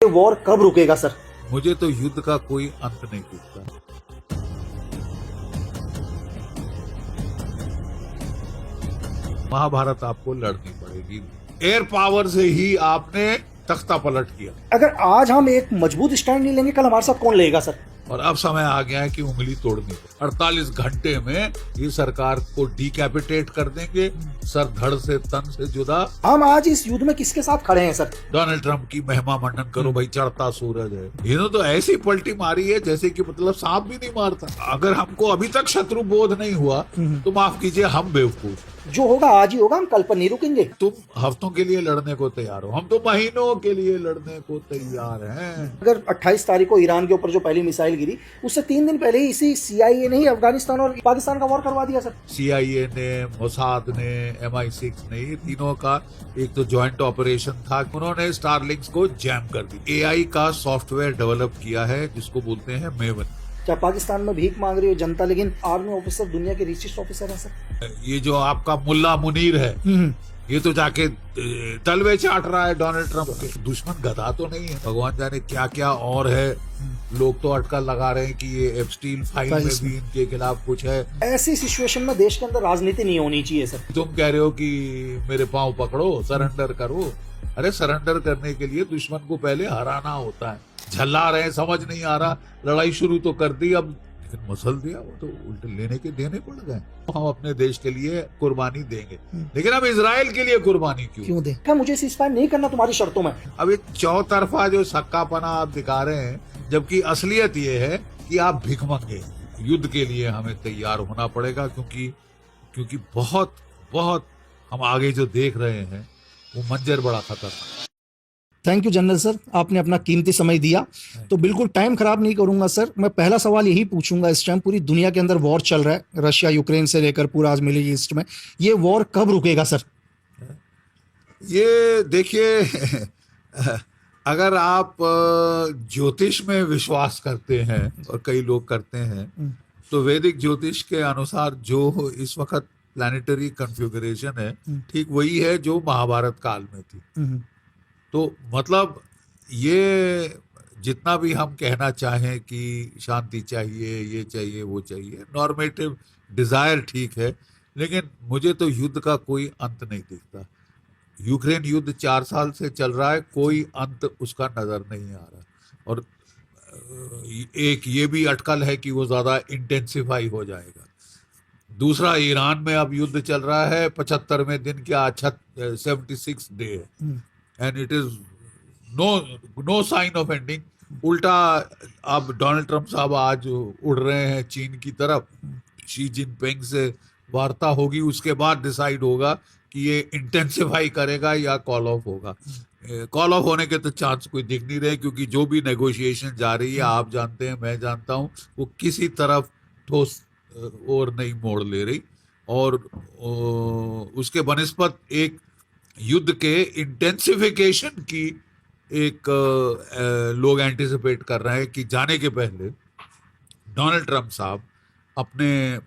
ये वॉर कब रुकेगा सर? मुझे तो युद्ध का कोई अंत नहीं दिखता। महाभारत आपको लड़नी पड़ेगी। एयर पावर से ही आपने तख्ता पलट किया। अगर आज हम एक मजबूत स्टैंड नहीं लेंगे, कल हमारे साथ कौन लेगा सर? और अब समय आ गया है कि उंगली तोड़नी। 48 घंटे में ये सरकार को डिकैपिटेट कर देंगे, सर धड़ से तन से जुदा। हम आज इस युद्ध में किसके साथ खड़े हैं सर? डोनाल्ड ट्रंप की महिमा मंडन करो भाई, चढ़ता सूरज है। इन्होंने तो ऐसी पलटी मारी है जैसे कि मतलब सांप भी नहीं मारता। अगर हमको अभी तक शत्रु बोध नहीं हुआ तो माफ कीजिए, हम बेवकूफ। जो होगा आज ही होगा, हम कल पर नहीं रुकेंगे। तुम हफ्तों के लिए लड़ने को तैयार हो, हम तो महीनों के लिए लड़ने को तैयार हैं। अगर 28 तारीख को ईरान के ऊपर जो पहली मिसाइल गिरी, उससे 3 दिन पहले ही इसी CIA ने ही अफगानिस्तान और पाकिस्तान का वॉर करवा दिया सर। CIA ने, मोसाद ने, MI6 ने, ये तीनों का एक तो ज्वाइंट ऑपरेशन था। उन्होंने स्टारलिंक्स को जैम कर दी। AI का सॉफ्टवेयर डेवलप किया है जिसको बोलते हैं मेवन। क्या पाकिस्तान में भीख मांग रही हो जनता, लेकिन आर्मी ऑफिसर दुनिया के रिचेस्ट ऑफिसर है सर। ये जो आपका मुल्ला मुनीर है, ये तो जाके तलवे चाट रहा है डोनाल्ड ट्रंप के। दुश्मन गधा तो नहीं है, भगवान जाने क्या क्या और है। लोग तो अटकल लगा रहे हैं कि ये एप्स्टीन फाइल में भी इनके खिलाफ कुछ है। ऐसी सिचुएशन में देश के अंदर राजनीति नहीं होनी चाहिए सर। तुम कह रहे हो कि मेरे पांव पकड़ो, सरेंडर करो। अरे सरेंडर करने के लिए दुश्मन को पहले हराना होता है। झल्ला रहे हैं, समझ नहीं आ रहा, लड़ाई शुरू तो कर दी, अब लेकिन मसल दिया, वो तो उल्टे लेने के देने पड़ गए। हम अपने देश के लिए कुर्बानी देंगे, लेकिन अब इजराइल के लिए कुर्बानी क्यों दें? क्या मुझे सीज़फायर नहीं करना तुम्हारी शर्तों में? अब ये चौतरफा जो सक्कापना आप दिखा रहे हैं, जबकि असलियत ये है कि आप भिख मंगे। युद्ध के लिए हमें तैयार होना पड़ेगा, क्योंकि बहुत बहुत हम आगे जो देख रहे हैं वो मंजर बड़ा खतरनाक। थैंक यू जनरल सर, आपने अपना कीमती समय दिया। तो बिल्कुल टाइम खराब नहीं करूंगा सर, मैं पहला सवाल यही पूछूंगा। इस टाइम पूरी दुनिया के अंदर वॉर चल रहा है, रशिया यूक्रेन से लेकर पूरा आज मिडिल ईस्ट में। ये वॉर कब रुकेगा सर? ये देखिए, अगर आप ज्योतिष में विश्वास करते हैं, और कई लोग करते हैं, तो वैदिक ज्योतिष के अनुसार जो इस वक्त प्लानिटरी कन्फिगरेशन है, ठीक वही है जो महाभारत काल में थी। तो मतलब ये जितना भी हम कहना चाहें कि शांति चाहिए, ये चाहिए, वो चाहिए, नॉर्मेटिव डिजायर ठीक है, लेकिन मुझे तो युद्ध का कोई अंत नहीं दिखता। यूक्रेन युद्ध 4 साल से चल रहा है, कोई अंत उसका नजर नहीं आ रहा। और एक ये भी अटकल है कि वो ज्यादा इंटेंसिफाई हो जाएगा। दूसरा, ईरान में अब युद्ध चल रहा है, 75वें दिन क्या 76 डे है, and it is no sign of ending. उल्टा अब डोनाल्ड ट्रंप साहब आज उड़ रहे हैं चीन की तरफ। शी जिनपिंग से वार्ता होगी, उसके बाद डिसाइड होगा कि ये इंटेंसिफाई करेगा या कॉल ऑफ होगा। कॉल ऑफ होने के तो चांस कोई दिख नहीं रहे, क्योंकि जो भी नेगोशिएशन जा रही है, आप जानते हैं, मैं जानता हूं, वो किसी तरफ ठोस और नहीं मोड़ ले रही। और उसके बनिस्पत एक युद्ध के इंटेंसिफिकेशन की एक लोग एंटिसिपेट कर रहे हैं कि जाने के पहले डोनाल्ड ट्रंप साहब अपने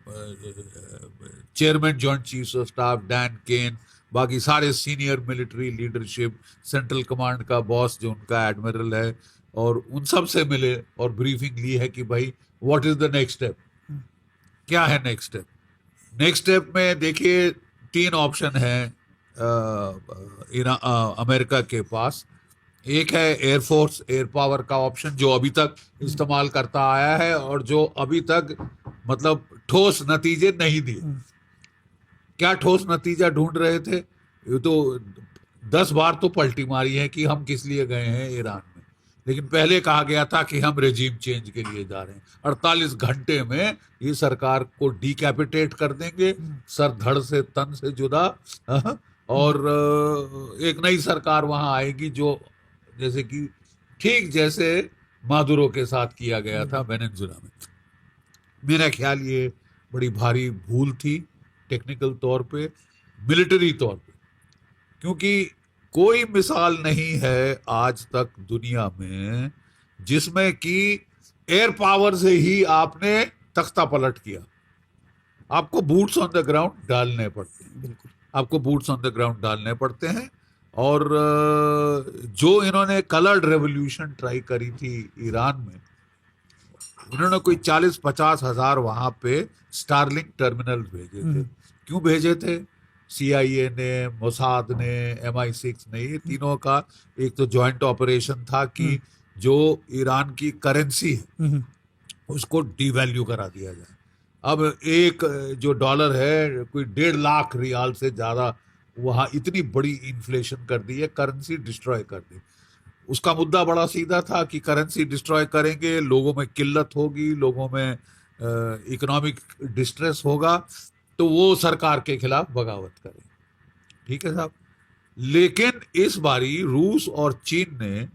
chairman joint chiefs of staff Dan Caine, बाकी सारे senior military leadership, central command का बॉस जो उनका एडमिरल है, और उन सब से मिले और ब्रीफिंग ली है कि भाई what is the next step, क्या है नेक्स्ट स्टेप। नेक्स्ट स्टेप में देखिए 3 ऑप्शन है अमेरिका के पास। एक है एयरफोर्स, एयर पावर का ऑप्शन, जो अभी तक इस्तेमाल करता आया है और जो अभी तक मतलब ठोस नतीजे नहीं दिए। क्या ठोस नतीजा ढूंढ रहे थे? ये तो 10 बार तो पलटी मारी है कि हम किस लिए गए हैं ईरान में, लेकिन पहले कहा गया था कि हम रेजिम चेंज के लिए जा रहे हैं। 48 घंटे में ये सरकार को डिकैपिटेट कर देंगे, सर धड़ से तन से जुदा। और एक नई सरकार वहां आएगी, जो जैसे कि ठीक जैसे मादुरो के साथ किया गया था वेनेजुएला में। मेरा ख्याल ये बड़ी भारी भूल थी, टेक्निकल तौर पे, मिलिट्री तौर पे, क्योंकि कोई मिसाल नहीं है आज तक दुनिया में जिसमें कि एयर पावर से ही आपने तख्ता पलट किया। आपको बूट्स ऑन द ग्राउंड डालने पड़ते हैं, बिल्कुल आपको बूट्स ऑन द ग्राउंड डालने पड़ते हैं। और जो इन्होंने कलर्ड रेवोल्यूशन ट्राई करी थी ईरान में, इन्होंने कोई 40-50 हजार वहां पे स्टारलिंक टर्मिनल भेजे थे। क्यों भेजे थे? CIA ने, मोसाद ने, MI6 ने, ये तीनों का एक तो जॉइंट ऑपरेशन था कि जो ईरान की करेंसी है उसको डिवैल्यू करा दिया जाए। अब एक जो डॉलर है कोई 1.5 लाख रियाल से ज्यादा वहां इतनी बड़ी इन्फ्लेशन कर दी है, करेंसी डिस्ट्रॉय कर दी। उसका मुद्दा बड़ा सीधा था कि करेंसी डिस्ट्रॉय करेंगे, लोगों में किल्लत होगी, लोगों में इकोनॉमिक डिस्ट्रेस होगा, तो वो सरकार के खिलाफ बगावत करें। ठीक है साहब। लेकिन इस बारी रूस और चीन ने,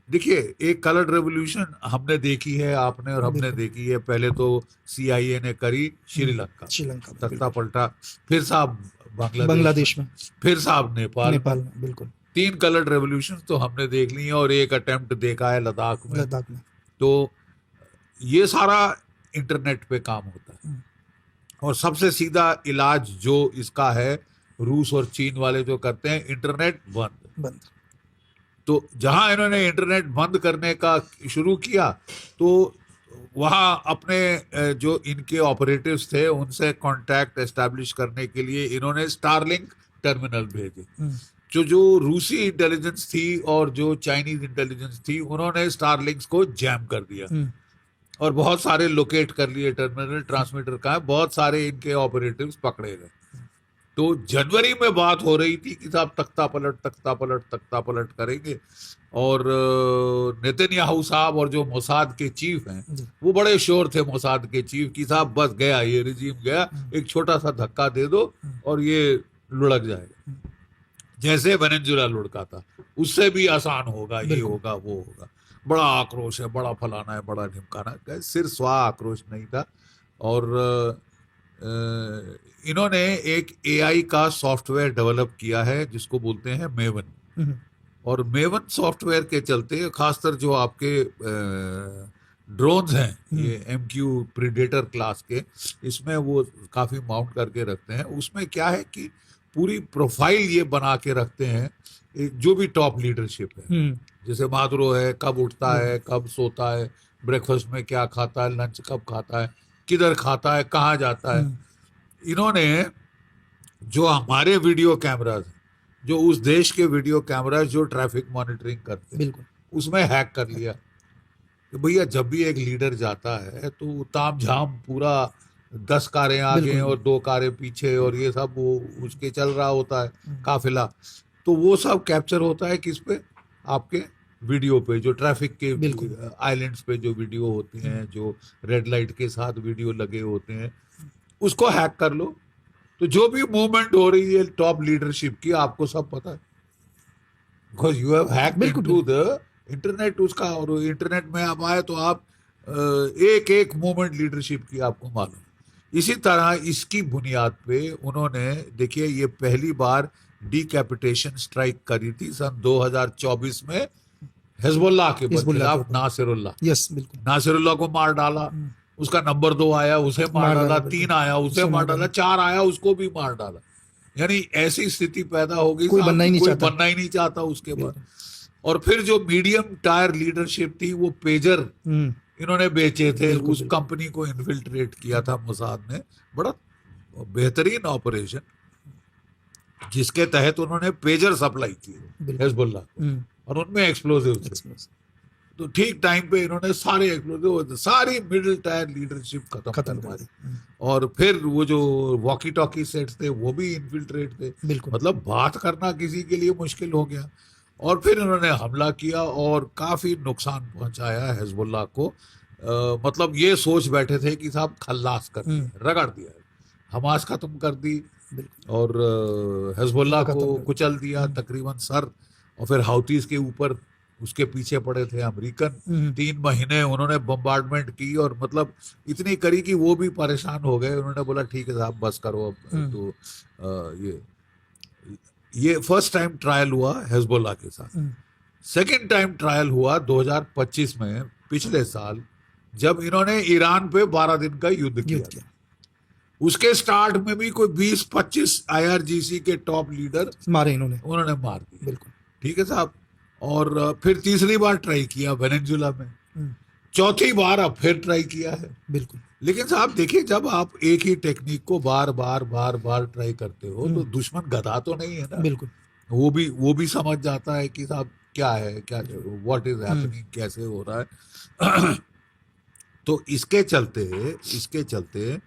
देखिए, एक कलर्ड रेवोल्यूशन हमने देखी है, आपने और हमने देखी है। पहले तो CIA ने करी श्रीलंका, श्रीलंका तख्ता पलटा, फिर साहब बांग्लादेश में, फिर साहब नेपाल में। बिल्कुल 3 कलर्ड रेवोल्यूशन तो हमने देख ली है, और एक अटेम्प्ट देखा है लद्दाख में। तो ये सारा इंटरनेट पे काम होता है, और सबसे सीधा इलाज जो इसका है, रूस और चीन वाले जो करते हैं, इंटरनेट बंद। तो जहां इन्होंने इंटरनेट बंद करने का शुरू किया, तो वहां अपने जो इनके ऑपरेटिव्स थे उनसे कांटेक्ट एस्टैब्लिश करने के लिए इन्होंने स्टारलिंक टर्मिनल भेजे। जो रूसी इंटेलिजेंस थी और जो चाइनीज इंटेलिजेंस थी, उन्होंने स्टारलिंक्स को जैम कर दिया और बहुत सारे लोकेट कर लिए टर्मिनल, ट्रांसमीटर का, बहुत सारे इनके ऑपरेटिव्स पकड़े गए। तो जनवरी में बात हो रही थी कि साहब तख्ता पलट करेंगे, और नेतन्याहू साहब और जो मोसाद के चीफ हैं वो बड़े श्योर थे, मोसाद के चीफ, कि साहब बस गया, ये रिजीम गया, एक छोटा सा धक्का दे दो और ये लुढ़क जाएगा, जैसे वेनेजुएला लुढ़का था, उससे भी आसान होगा, ये होगा, वो होगा। बड़ा आक्रोश है, बड़ा फलाना है, बड़ा ढिमकाना है। सिर स्वा आक्रोश नहीं था। और इन्होंने एक AI का सॉफ्टवेयर डेवलप किया है जिसको बोलते हैं मेवन, और मेवन सॉफ्टवेयर के चलते खासकर जो आपके ड्रोन्स हैं, ये MQ प्रीडेटर क्लास के, इसमें वो काफी माउंट करके रखते हैं। उसमें क्या है कि पूरी प्रोफाइल ये बना के रखते हैं, जो भी टॉप लीडरशिप है, जैसे मादुरो है, कब उठता है, कब सोता है, ब्रेकफास्ट में क्या खाता है, लंच कब खाता है, किधर खाता है, कहाँ जाता है। इन्होंने जो हमारे वीडियो कैमराज, जो उस देश के वीडियो कैमराज जो ट्रैफिक मॉनिटरिंग करते हैं, उसमें हैक कर लिया कि भैया जब भी एक लीडर जाता है तो ताम झाम पूरा 10 कारें आगे और 2 कारें पीछे, और ये सब वो उसके चल रहा होता है काफिला। तो वो सब कैप्चर होता है किस पे? आपके वीडियो पे, जो ट्रैफिक के आइलैंड्स पे जो वीडियो होते हैं, जो रेड लाइट के साथ वीडियो लगे होते हैं, उसको हैक कर लो, तो जो भी मूवमेंट हो रही है टॉप लीडरशिप की, आपको सब पता है, because you have hacked into the internet उसका। और इंटरनेट में आप आए तो आप एक एक मूवमेंट लीडरशिप की आपको मालूम। इसी तरह इसकी बुनियाद पे उन्होंने, देखिए, ये पहली बार डिकैपिटेशन स्ट्राइक करी थी सन 2024 में हिजबुल्लाह के खिलाफ। नासिरुल्लाह को मार डाला, उसका नंबर 2 आया, उसे मार डाला, 3 आया, उसे मार डाला, 4 आया, उसको भी मार डाला। यानी ऐसी स्थिति पैदा हो गई, कोई बनना ही नहीं चाहता उसके बाद। और फिर जो मीडियम टायर लीडरशिप थी, वो पेजर इन्होंने बेचे थे, उस कंपनी को इन्फिल्ट्रेट किया था मोसाद ने। बड़ा बेहतरीन ऑपरेशन, जिसके तहत उन्होंने पेजर सप्लाई किए हिजबुल्लाह को, और उनमें एक्सप्लोजिव थे। तो ठीक टाइम पे इन्होंने सारे एक्सप्लोजिव, सारी मिडिल टायर लीडरशिप खत्म कर दी। और फिर वो जो वॉकी टॉकी सेट्स थे वो भी इन्फिल्ट्रेट थे, मतलब बात करना किसी के लिए मुश्किल हो गया। और फिर इन्होंने हमला किया और काफी नुकसान पहुंचाया हिजबुल्लाह को। मतलब ये सोच बैठे थे कि साहब खल्लास कर दिया, रगड़ दिया, हमास खत्म कर दी और हिजबुल्लाह को कुचल दिया तकरीबन सर। और फिर हाउतीज के ऊपर उसके पीछे पड़े थे अमेरिकन। 3 महीने उन्होंने बम्बार्डमेंट की, और मतलब इतनी करी कि वो भी परेशान हो गए। उन्होंने बोला ठीक है साहब बस करो अब। तो ये फर्स्ट टाइम ट्रायल हुआ हिजबुल्लाह के साथ। सेकंड टाइम ट्रायल हुआ 2025 में, पिछले साल, जब इन्होंने ईरान पे 12 दिन का युद्ध किया। उसके स्टार्ट में भी कोई 20-25 IRGC के टॉप लीडर मारे, उन्होंने मार दिए। बिल्कुल। ठीक है साहब। और फिर तीसरी बार ट्राई किया वेनेजुला में, चौथी बार अब फिर ट्राई किया है। बिल्कुल। लेकिन साहब देखिए, जब आप एक ही टेक्निक को बार बार बार बार ट्राई करते हो तो दुश्मन गधा तो नहीं है ना। बिल्कुल। वो भी समझ जाता है कि साहब क्या है, क्या व्हाट इज हैपनिंग, कैसे हो रहा है। तो इसके चलते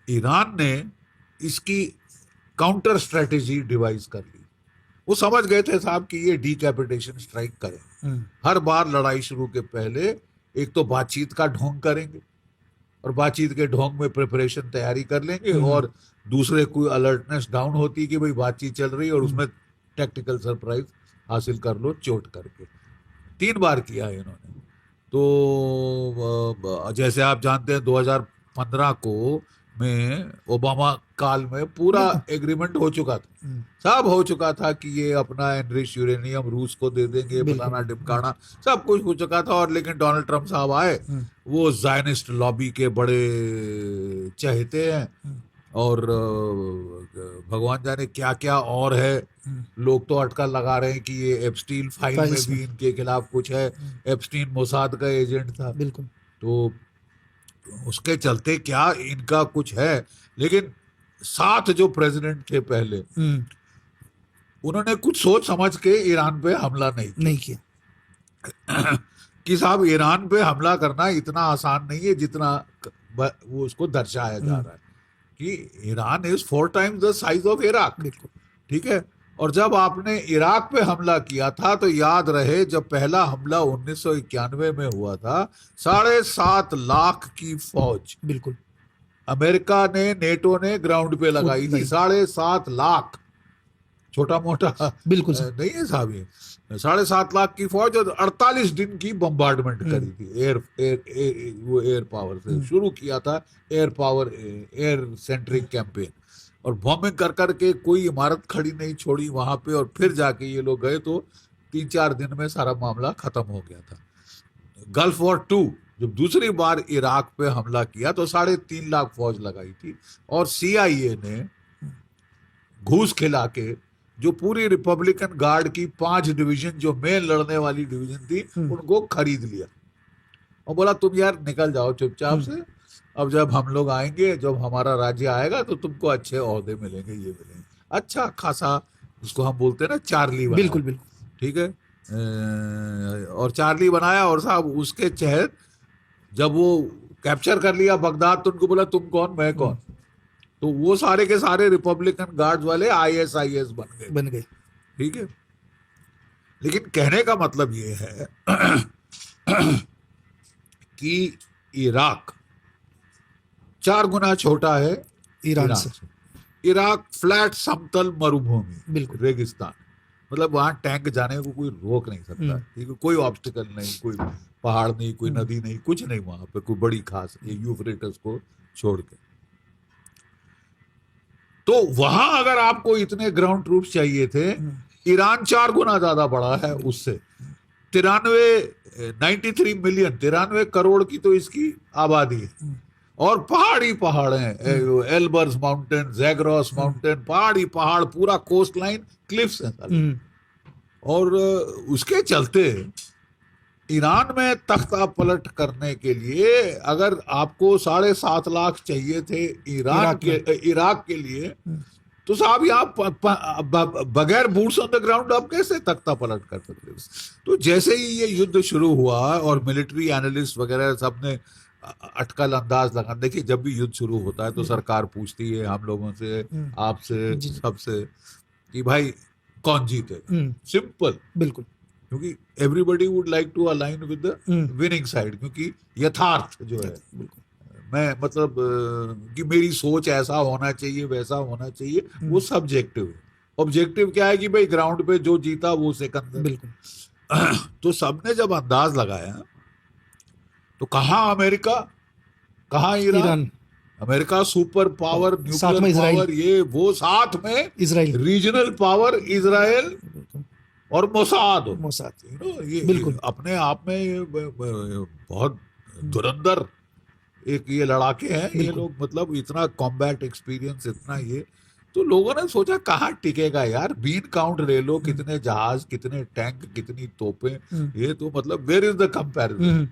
ईरान ने इसकी काउंटर स्ट्रेटेजी डिवाइस कर ली। वो समझ गए थे साहब कि ये डीकैपिटेशन स्ट्राइक करें। हर बार लड़ाई शुरू के पहले एक तो बातचीत का ढोंग करेंगे, और बातचीत के ढोंग में प्रिपरेशन तैयारी कर लेंगे, और दूसरे कोई अलर्टनेस डाउन होती है कि भाई बातचीत चल रही है और उसमें टैक्टिकल सरप्राइज हासिल कर लो चोट करके। 3 बार किया है इन्होंने। तो जैसे आप जानते हैं 2015 को में ओबामा काल में पूरा एग्रीमेंट हो चुका था, सब हो चुका था कि ये अपना एनरिच यूरेनियम रूस को दे देंगे, फलाना ढिमकाना, सब कुछ हो चुका था। और लेकिन डोनाल्ड ट्रंप साहब आए, वो जायनिस्ट लॉबी के बड़े चहेते हैं, और भगवान जाने क्या क्या और है। लोग तो अटकल लगा रहे हैं कि ये एप्स्टीन फाइल में भी इनके खिलाफ कुछ है, एप्स्टीन मोसाद का एजेंट था। बिल्कुल। तो उसके चलते क्या इनका कुछ है। लेकिन 7 जो प्रेसिडेंट थे पहले, उन्होंने कुछ सोच समझ के ईरान पे हमला नहीं किया। कि साहब ईरान पे हमला करना इतना आसान नहीं है जितना वो उसको दर्शाया जा रहा है कि Iran is 4 times the size of Iraq. बिल्कुल। ठीक है। और जब आपने इराक पे हमला किया था तो याद रहे, जब पहला हमला 1991 में हुआ था, 7.5 लाख की फौज बिल्कुल अमेरिका ने, नेटो ने ग्राउंड पे लगाई थी। 7.5 लाख, छोटा मोटा बिल्कुल नहीं है साहब। ये 7.5 लाख की फौज, और 48 दिन की बम्बार्डमेंट करी थी। वो एयर पावर से शुरू किया था, एयर सेंट्रिक कैंपेन, और बॉम्बिंग कर करके कोई इमारत खड़ी नहीं छोड़ी वहां पे। और फिर जाके ये लोग गए तो 3-4 दिन में सारा मामला खत्म हो गया था। गल्फ वॉर 2 जब दूसरी बार इराक पे हमला किया तो 3.5 लाख फौज लगाई थी, और CIA ने घूस खिला के जो पूरी रिपब्लिकन गार्ड की 5 डिवीजन जो मेन लड़ने वाली डिवीजन थी, उनको खरीद लिया और बोला तुम यार निकल जाओ चुपचाप से। अब जब हम लोग आएंगे, जब हमारा राज्य आएगा तो तुमको अच्छे ओहदे मिलेंगे, ये मिलेंगे। अच्छा खासा, जिसको हम बोलते हैं ना चार्ली बनाया। बिल्कुल बिल्कुल। ठीक है। और चार्ली बनाया, और साहब उसके तहत जब वो कैप्चर कर लिया बगदाद तो उनको बोला तुम कौन मैं कौन। तो वो सारे के सारे रिपब्लिकन गार्ड्स वाले ISIS बन गए। ठीक है। लेकिन कहने का मतलब ये है कि इराक 4 गुना छोटा है ईरान से। इराक फ्लैट समतल मरुभूमि, बिल्कुल रेगिस्तान, मतलब वहां टैंक जाने को कोई रोक नहीं सकता। ठीक है। कोई ऑब्स्टिकल नहीं, कोई पहाड़ नहीं, कोई नदी नहीं, कुछ नहीं वहां पे कोई बड़ी खास, ये यूफ्रेटस को छोड़ के। तो वहां अगर आपको इतने ग्राउंड ट्रूप्स चाहिए थे, ईरान 4 गुना ज्यादा बड़ा है उससे। 93 मिलियन, 93 करोड़ की तो इसकी आबादी है, और पहाड़ी पहाड़ हैं, एल्बर्स माउंटेन, जैग्रोस माउंटेन, पहाड़ी पहाड़, पूरा कोस्ट लाइन, क्लिफ्स हैं। और उसके चलते ईरान में तख्ता पलट करने के लिए अगर आपको 7.5 लाख चाहिए थे इराक के लिए, तो साहब यहाँ बगैर बूट्स ऑन द ग्राउंड आप कैसे तख्ता पलट कर सकते हो। तो जैसे ही ये युद्ध शुरू हुआ और मिलिट्री एनालिस्ट वगैरह सबने अटकल अंदाज लगा, देखिए जब भी युद्ध शुरू होता है तो सरकार पूछती है हम लोगों से, आपसे, सबसे, कि भाई कौन जीते। सिंपल, बिल्कुल, क्योंकि everybody would like to align with the winning side, क्योंकि यथार्थ जो है, मैं मतलब कि मेरी सोच ऐसा होना चाहिए, वैसा होना चाहिए, वो सब्जेक्टिव है। ऑब्जेक्टिव क्या है कि भाई ग्राउंड पे जो जीता वो सिकंदर। बिल्कुल। तो सबने जब अंदाज लगाया तो कहाँ अमेरिका, कहाँ Iran. America super power, nuclear power, ये वो, साथ में इजराइल, रीजनल पावर इजराइल और मोसाद। ये बिल्कुल अपने आप में ये बहुत धुरंधर एक ये लड़ाके हैं ये लोग, मतलब इतना कॉम्बैट एक्सपीरियंस, इतना ये। तो लोगों ने सोचा कहाँ टिकेगा यार, बीन काउंट ले लो, कितने जहाज, कितने टैंक, कितनी तोपें, ये तो मतलब वेयर इज द कंपैरिजन।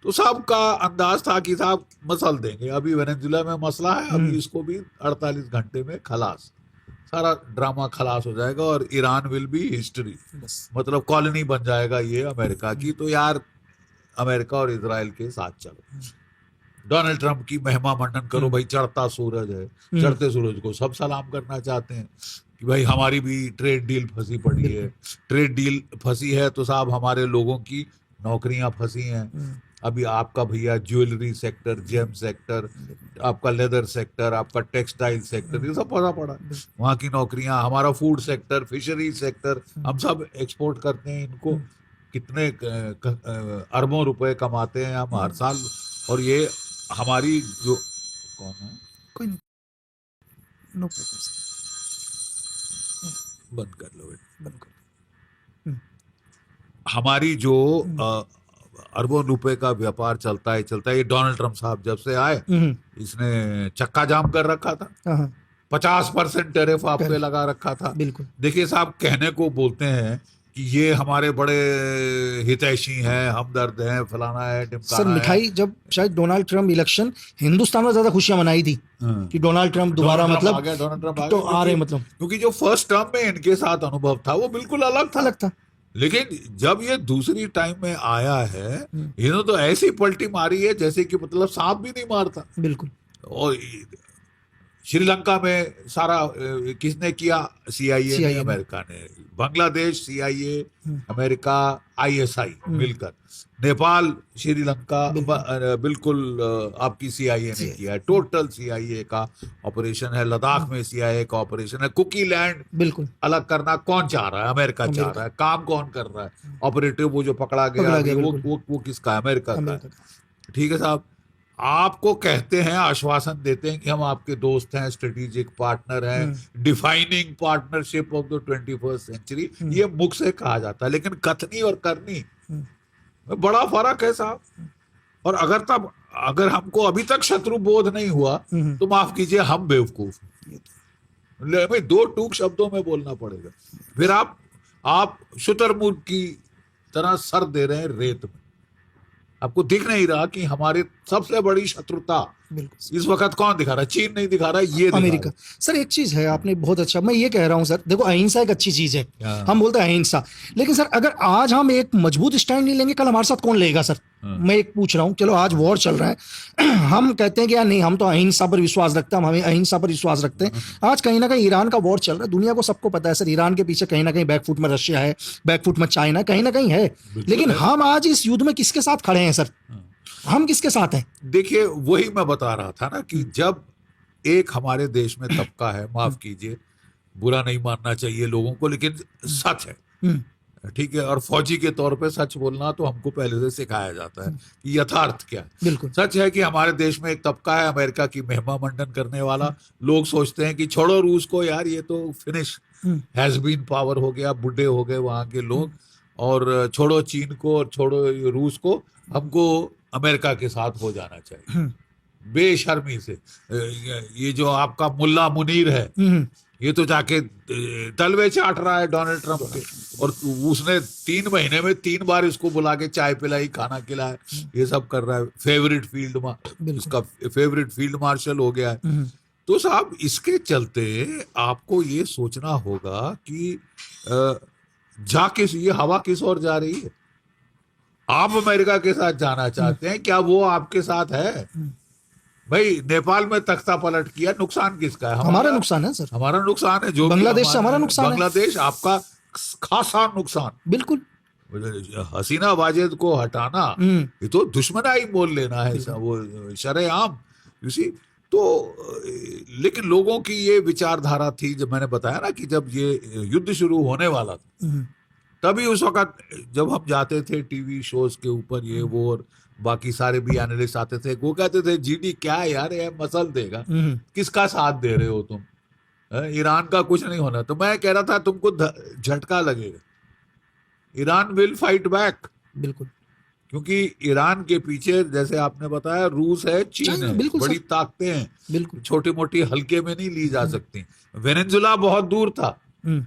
तो सबका अंदाज था कि साहब मसल देंगे, अभी वेनेजुला में मसला है, अभी इसको भी 48 घंटे में खलास, सारा ड्रामा खलास हो जाएगा और ईरान विल बी हिस्ट्री, मतलब कॉलोनी बन जाएगा ये अमेरिका की। तो यार अमेरिका और इजराइल के साथ चलो, डोनाल्ड ट्रंप की महिमा मंडन करो, भाई चढ़ता सूरज है, चढ़ते सूरज को सब सलाम करना चाहते हैं कि भाई हमारी भी ट्रेड डील फंसी पड़ी है, ट्रेड डील फंसी है तो साहब हमारे लोगों की नौकरियां फंसी हैं। अभी आपका भैया ज्वेलरी सेक्टर, जेम सेक्टर, आपका लेदर सेक्टर, आपका टेक्सटाइल सेक्टर, ये सब फंसा पड़ा, वहाँ की नौकरियां, हमारा फूड सेक्टर, फिशरी सेक्टर, हम सब एक्सपोर्ट करते हैं, इनको कितने अरबों रुपए कमाते हैं हम हर साल। और ये हमारी जो कौन है, कोई नहीं, नो प्रॉब्लम, बंद कर लो बेटा, बंद कर। हमारी जो अरबों रुपए का व्यापार चलता है, ये डोनाल्ड ट्रंप साहब जब से आए इसने चक्का जाम कर रखा था, 50% टैरिफ आप पे लगा रखा था। बिल्कुल। देखिए साहब, कहने को बोलते हैं कि ये हमारे बड़े हितैषी हैं, हमदर्द हैं, फलाना है, ढिमकाना सर मिठाई है। जब शायद डोनाल्ड ट्रंप इलेक्शन, हिंदुस्तान में ज्यादा खुशियां मनाई थी कि डोनाल्ड ट्रंप दोबारा डोनाल्ड ट्रंप मतलब आ गया, डोनाल्ड ट्रंप आ तो गया, आ रहे मतलब क्योंकि जो फर्स्ट टर्म में इनके साथ अनुभव था वो बिल्कुल अलग था। लेकिन जब ये दूसरी टाइम में आया है, इन्होंने तो ऐसी पलटी मारी है जैसे कि मतलब सांप भी नहीं मारता। बिल्कुल। और श्रीलंका में सारा किसने किया, CIA ने, अमेरिका ने। बांग्लादेश CIA, अमेरिका, ISI मिलकर। नेपाल, श्रीलंका बिल्कुल आपकी CIA ने किया है, टोटल CIA का ऑपरेशन है। लद्दाख में CIA का ऑपरेशन है। कुकी लैंड बिल्कुल अलग करना कौन चाह रहा है, अमेरिका चाह रहा है। काम कौन कर रहा है, ऑपरेटिव वो जो पकड़ा गया वो किसका, अमेरिका का। ठीक है साहब, आपको कहते हैं, आश्वासन देते हैं कि हम आपके दोस्त हैं, स्ट्रेटेजिक पार्टनर हैं, defining partnership of the 21st century, ये मुख से कहा जाता है, लेकिन कथनी और करनी में बड़ा फर्क है साहब। और अगर हमको अभी तक शत्रु बोध नहीं हुआ तो माफ कीजिए, हम बेवकूफ हैं। भाई 2 टूक शब्दों में बोलना पड़ेगा। फिर आप शुतुरमुर्ग की तरह सर दे रहे हैं रेत में। आपको दिख नहीं रहा कि हमारी सबसे बड़ी शत्रुता इस वक्त कौन दिखा रहा है? चीन नहीं दिखा रहा, ये अमेरिका। सर एक चीज है, आपने बहुत अच्छा, मैं ये कह रहा हूं सर, देखो अहिंसा एक अच्छी चीज है, हम बोलते हैं अहिंसा, लेकिन सर अगर आज हम एक मजबूत स्टैंड नहीं लेंगे, कल हमारे साथ कौन लेगा सर? मैं एक पूछ रहा हूं, चलो आज वॉर चल रहा है, हम कहते हैं कि यार नहीं, हम तो अहिंसा पर विश्वास रखते हैं, हम हमें अहिंसा पर विश्वास रखते हैं। आज कहीं ना कहीं ईरान का वॉर चल रहा है, दुनिया को सबको पता है सर, ईरान के पीछे कहीं ना कहीं बैकफुट में रशिया है, बैकफुट में चाइना कहीं ना कहीं है, लेकिन हम आज इस युद्ध में किसके साथ खड़े हैं सर? हम किसके साथ हैं? देखिए, वही मैं बता रहा था ना कि जब एक हमारे देश में तबका है, माफ कीजिए, बुरा नहीं मानना चाहिए लोगों को, लेकिन सच है, ठीक है, और फौजी के तौर पे सच बोलना तो हमको पहले से सिखाया जाता है कि यथार्थ क्या है। बिल्कुल सच है कि हमारे देश में एक तबका है अमेरिका की महिमा मंडन करने वाला। लोग सोचते हैं कि छोड़ो रूस को यार, ये तो फिनिश, हैज बीन पावर हो गया, बुढ़े हो गए वहां के लोग, और छोड़ो चीन को और छोड़ो रूस को, हमको अमेरिका के साथ हो जाना चाहिए। बेशर्मी से ये जो आपका मुल्ला मुनीर है, ये तो जाके तलवे चाट रहा है डोनाल्ड ट्रंप के, और उसने 3 महीने में 3 बार इसको बुला के चाय पिलाई, खाना खिलाया, ये सब कर रहा है। इसका फेवरेट फील्ड मार्शल हो गया है। तो साहब, इसके चलते आपको ये सोचना होगा कि ये हवा किस ओर जा रही है। आप अमेरिका के साथ जाना चाहते हैं, क्या वो आपके साथ है? भाई नेपाल में तख्ता पलट किया, नुकसान किसका है? हमारा नुकसान है सर, हमारा नुकसान है। जो बांग्लादेश से हमारा नुकसान है, बांग्लादेश आपका खासा नुकसान। बिल्कुल। हसीना वाजेद को हटाना, ये तो दुश्मनाई मोल लेना है, वो शरेआम, यूसी। तो लेकिन लोगों की ये विचारधारा थी, जब मैंने बताया ना कि जब ये युद्ध शुरू होने वाला था, तभी उस वक्त जब हम जाते थे टीवी शोज के ऊपर, ये वो, और बाकी सारे भी एनालिस्ट आते थे, वो कहते थे GD क्या है यार, ये मसल देगा, किसका साथ दे रहे हो तुम, ईरान का कुछ नहीं होना। तो मैं कह रहा था तुमको झटका लगेगा, ईरान विल फाइट बैक। बिल्कुल। क्योंकि ईरान के पीछे जैसे आपने बताया रूस है, चीन चाइना, है, बिल्कुल बड़ी सर। ताकतें हैं, बिल्कुल। छोटी मोटी हल्के में नहीं ली जा सकती। वेनेजुला बहुत दूर था, हम्म,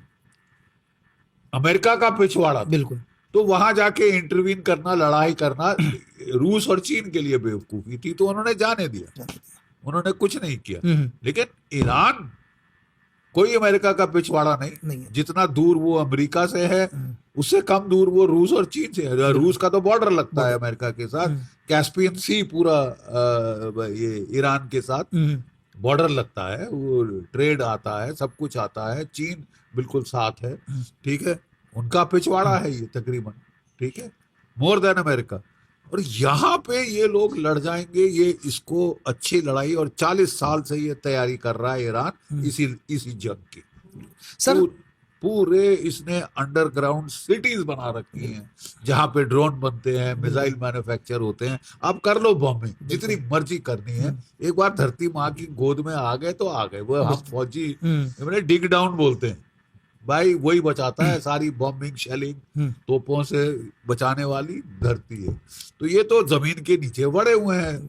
अमेरिका का पिछवाड़ा था, बिल्कुल। तो वहां जाके इंटरवीन करना, लड़ाई करना रूस और चीन के लिए बेवकूफी थी, तो उन्होंने जाने दिया, उन्होंने कुछ नहीं किया। लेकिन ईरान कोई अमेरिका का पिछवाड़ा नहीं, नहीं है। जितना दूर वो अमेरिका से है उससे कम दूर वो रूस और चीन से है। रूस का तो बॉर्डर लगता है अमेरिका के साथ, कैस्पियन सी पूरा ये ईरान के साथ बॉर्डर लगता है, वो ट्रेड आता है, सब कुछ आता है। चीन बिल्कुल साथ है, ठीक है, उनका पिछवाड़ा है ये तकरीबन, ठीक है, मोर देन अमेरिका। और यहाँ पे ये लोग लड़ जाएंगे, ये इसको अच्छी लड़ाई, और 40 साल से ये तैयारी कर रहा है ईरान इसी जंग की। सर पूरे इसने अंडरग्राउंड सिटीज बना रखी हैं जहां पे ड्रोन बनते हैं, मिसाइल मैन्युफैक्चर होते हैं। आप कर लो बॉम्बिंग जितनी मर्जी करनी है, एक बार धरती माँ की गोद में आ गए तो आ गए। वो हम फौजी डिग डाउन बोलते हैं भाई, वही बचाता है, सारी बॉम्बिंग शेलिंग तोपों से बचाने वाली धरती है। तो ये तो जमीन के नीचे बड़े हुए हैं।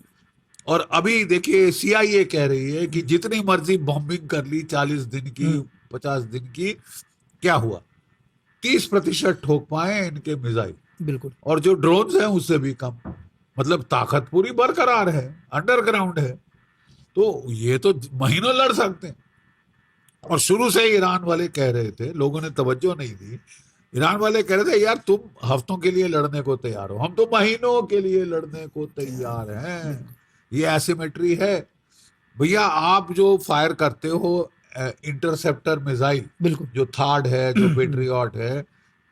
और अभी देखिए CIA कह रही है कि जितनी मर्जी बॉम्बिंग कर ली 40 दिन की 50 दिन की, क्या हुआ, 30% ठोक पाए इनके मिसाइल, बिल्कुल। और जो ड्रोन्स हैं उससे भी कम। मतलब ताकत पूरी बरकरार है, अंडरग्राउंड है, तो ये तो महीनों लड़ सकते हैं। और शुरू से ही ईरान वाले कह रहे थे, लोगों ने तवज्जो नहीं दी, ईरान वाले कह रहे थे यार तुम हफ्तों के लिए लड़ने को तैयार हो, हम तो महीनों के लिए लड़ने को तैयार हैं। ये एसिमेट्री है भैया। आप जो फायर करते हो इंटरसेप्टर मिसाइल, बिल्कुल। जो थार्ड है, जो पेट्रियट है,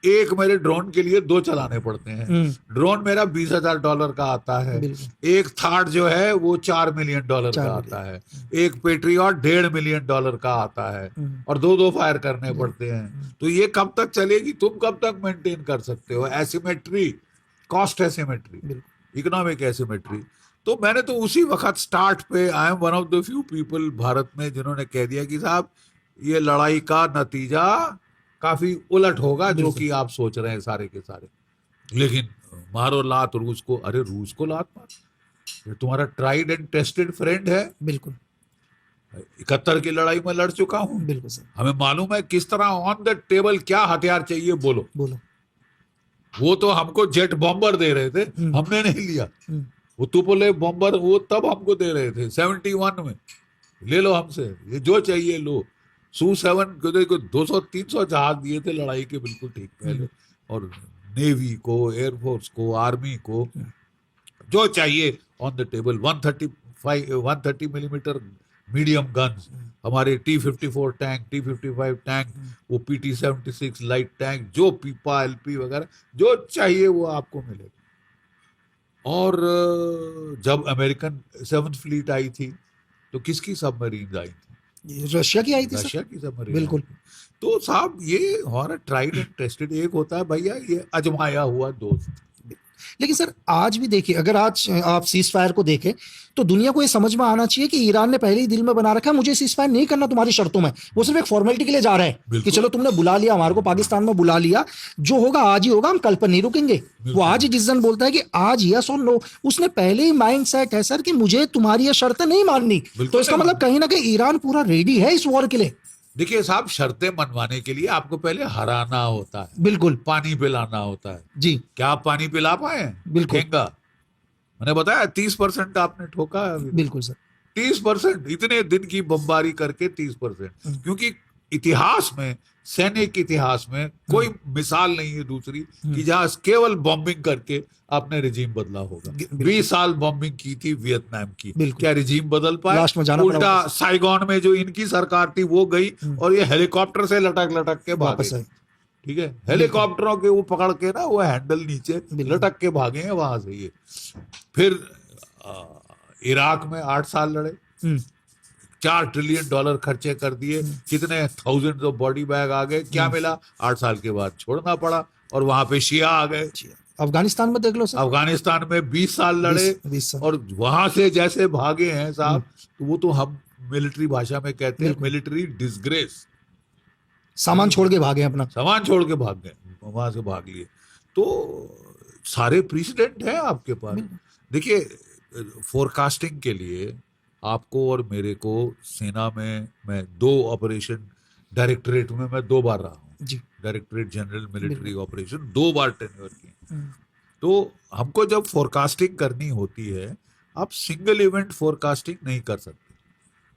एक मेरे ड्रोन के लिए 2 चलाने पड़ते हैं। ड्रोन मेरा $20,000 का आता है, एक थार्ड जो है वो $4 मिलियन का आता है, एक पेट्रियट $1.5 मिलियन का आता है, और 2 फायर करने पड़ते हैं। तो ये कब तक चलेगी, तुम कब तक मेंटेन कर सकते हो? Asymmetry, cost asymmetry, economic asymmetry. तो मैंने तो उसी वक्त स्टार्ट पे, I am one of the few people Bharat में जिन्होंने कह दिया कि साहब ये लड़ाई का नतीजा काफी उलट होगा जो कि आप सोच रहे हैं सारे के सारे। लेकिन मारो लात रूस को, अरे रूस को लात मार, ये तुम्हारा ट्राइड एंड टेस्टेड फ्रेंड है। बिल्कुल। 71 की लड़ाई में लड़ चुका हूं, बिल्कुल सर। हमें मालूम है किस तरह ऑन द टेबल क्या हथियार चाहिए। बोलो बोलो। वो तो हमको जेट बॉम्बर दे रहे थे, हमने नहीं लिया। वो तुपोलेव बॉम्बर वो तब हमको दे रहे थे 71 में, ले लो हमसे, ये जो चाहिए लो। Su-7 को 200-300 जहाज दिए थे लड़ाई के बिल्कुल ठीक पहले, और नेवी को, एयरफोर्स को, आर्मी को जो चाहिए on the table. 130 millimetre medium guns, हमारे T-54 टैंक, T-55 टैंक, वो PT-76 लाइट टैंक, जो पीपा LP वगैरह जो चाहिए वो आपको मिलेगा। और जब अमेरिकन 7th फ्लीट आई थी तो किसकी सबमरीन आई थी? रशिया की आई थी सर। रशिया की सबमरीन। बिल्कुल। तो साहब ये हमारा ट्राइड एंड टेस्टेड एक होता है भैया, ये आजमाया हुआ दोस्त। लेकिन सर आज भी देखिए, अगर आज आप सीज फायर को देखें तो दुनिया को ये समझ में आना चाहिए कि ईरान ने पहले ही दिल में बना रखा है मुझे सीज फायर नहीं करना तुम्हारी शर्तों में। वो सिर्फ एक फॉर्मेलिटी के लिए जा रहा है कि चलो तुमने बुला लिया हमारे को, पाकिस्तान में बुला लिया, जो होगा आज ही होगा, हम कल पर नहीं रुकेंगे। वो आज ही डिसीजन बोलता है कि आज यस और नो, उसने पहले ही माइंड सेट है सर कि मुझे तुम्हारी ये शर्तें नहीं माननी। तो इसका मतलब कहीं ना कहीं ईरान पूरा रेडी है इस वॉर के लिए। देखिए साहब, शर्तें मनवाने के लिए आपको पहले हराना होता है, बिल्कुल, पानी पिलाना होता है जी। क्या आप पानी पिला पाए? बिल्कुल। मैंने बताया 30% आपने ठोका है। बिल्कुल सर। 30%, इतने दिन की बमबारी करके 30%। क्योंकि इतिहास में, सैनिक इतिहास में कोई मिसाल नहीं है दूसरी कि जहां केवल बॉम्बिंग करके आपने रिजीम बदला होगा। 20 साल बॉम्बिंग की थी वियतनाम की, क्या रिजीम बदल पाए? उल्टा साइगोन में जो इनकी सरकार थी वो गई और ये हेलीकॉप्टर से लटक लटक के भागे। ठीक है, हेलीकॉप्टरों के वो पकड़ के ना, वो हैंडल नीचे लटक के भागे हैं वहां से। ये फिर इराक में 8 साल लड़े, $4 ट्रिलियन खर्चे कर दिए, कितने थाउजेंड्स ऑफ बॉडी बैग आ गए, क्या मिला? 8 साल के बाद छोड़ना पड़ा, और वहां पे शिया आ गए। अफगानिस्तान में देख लो सर, अफगानिस्तान में 20 साल लड़े 20 साल। और वहां से जैसे भागे हैं साहब, तो वो तो हम मिलिट्री भाषा में कहते हैं मिलिट्री डिसग्रेस। सामान छोड़ के भागे अपना, सामान छोड़ के भाग गए, वहां से भाग लिए। तो सारे प्रेसिडेंट हैं आपके पास। देखिए, फोरकास्टिंग के लिए आपको और मेरे को सेना में, मैं 2 ऑपरेशन डायरेक्टरेट में मैं 2 बार रहा हूँ, जी। डायरेक्टरेट जनरल मिलिट्री ऑपरेशन 2 बार टेन्योर किए। तो हमको जब फोरकास्टिंग करनी होती है, आप सिंगल इवेंट फोरकास्टिंग नहीं कर सकते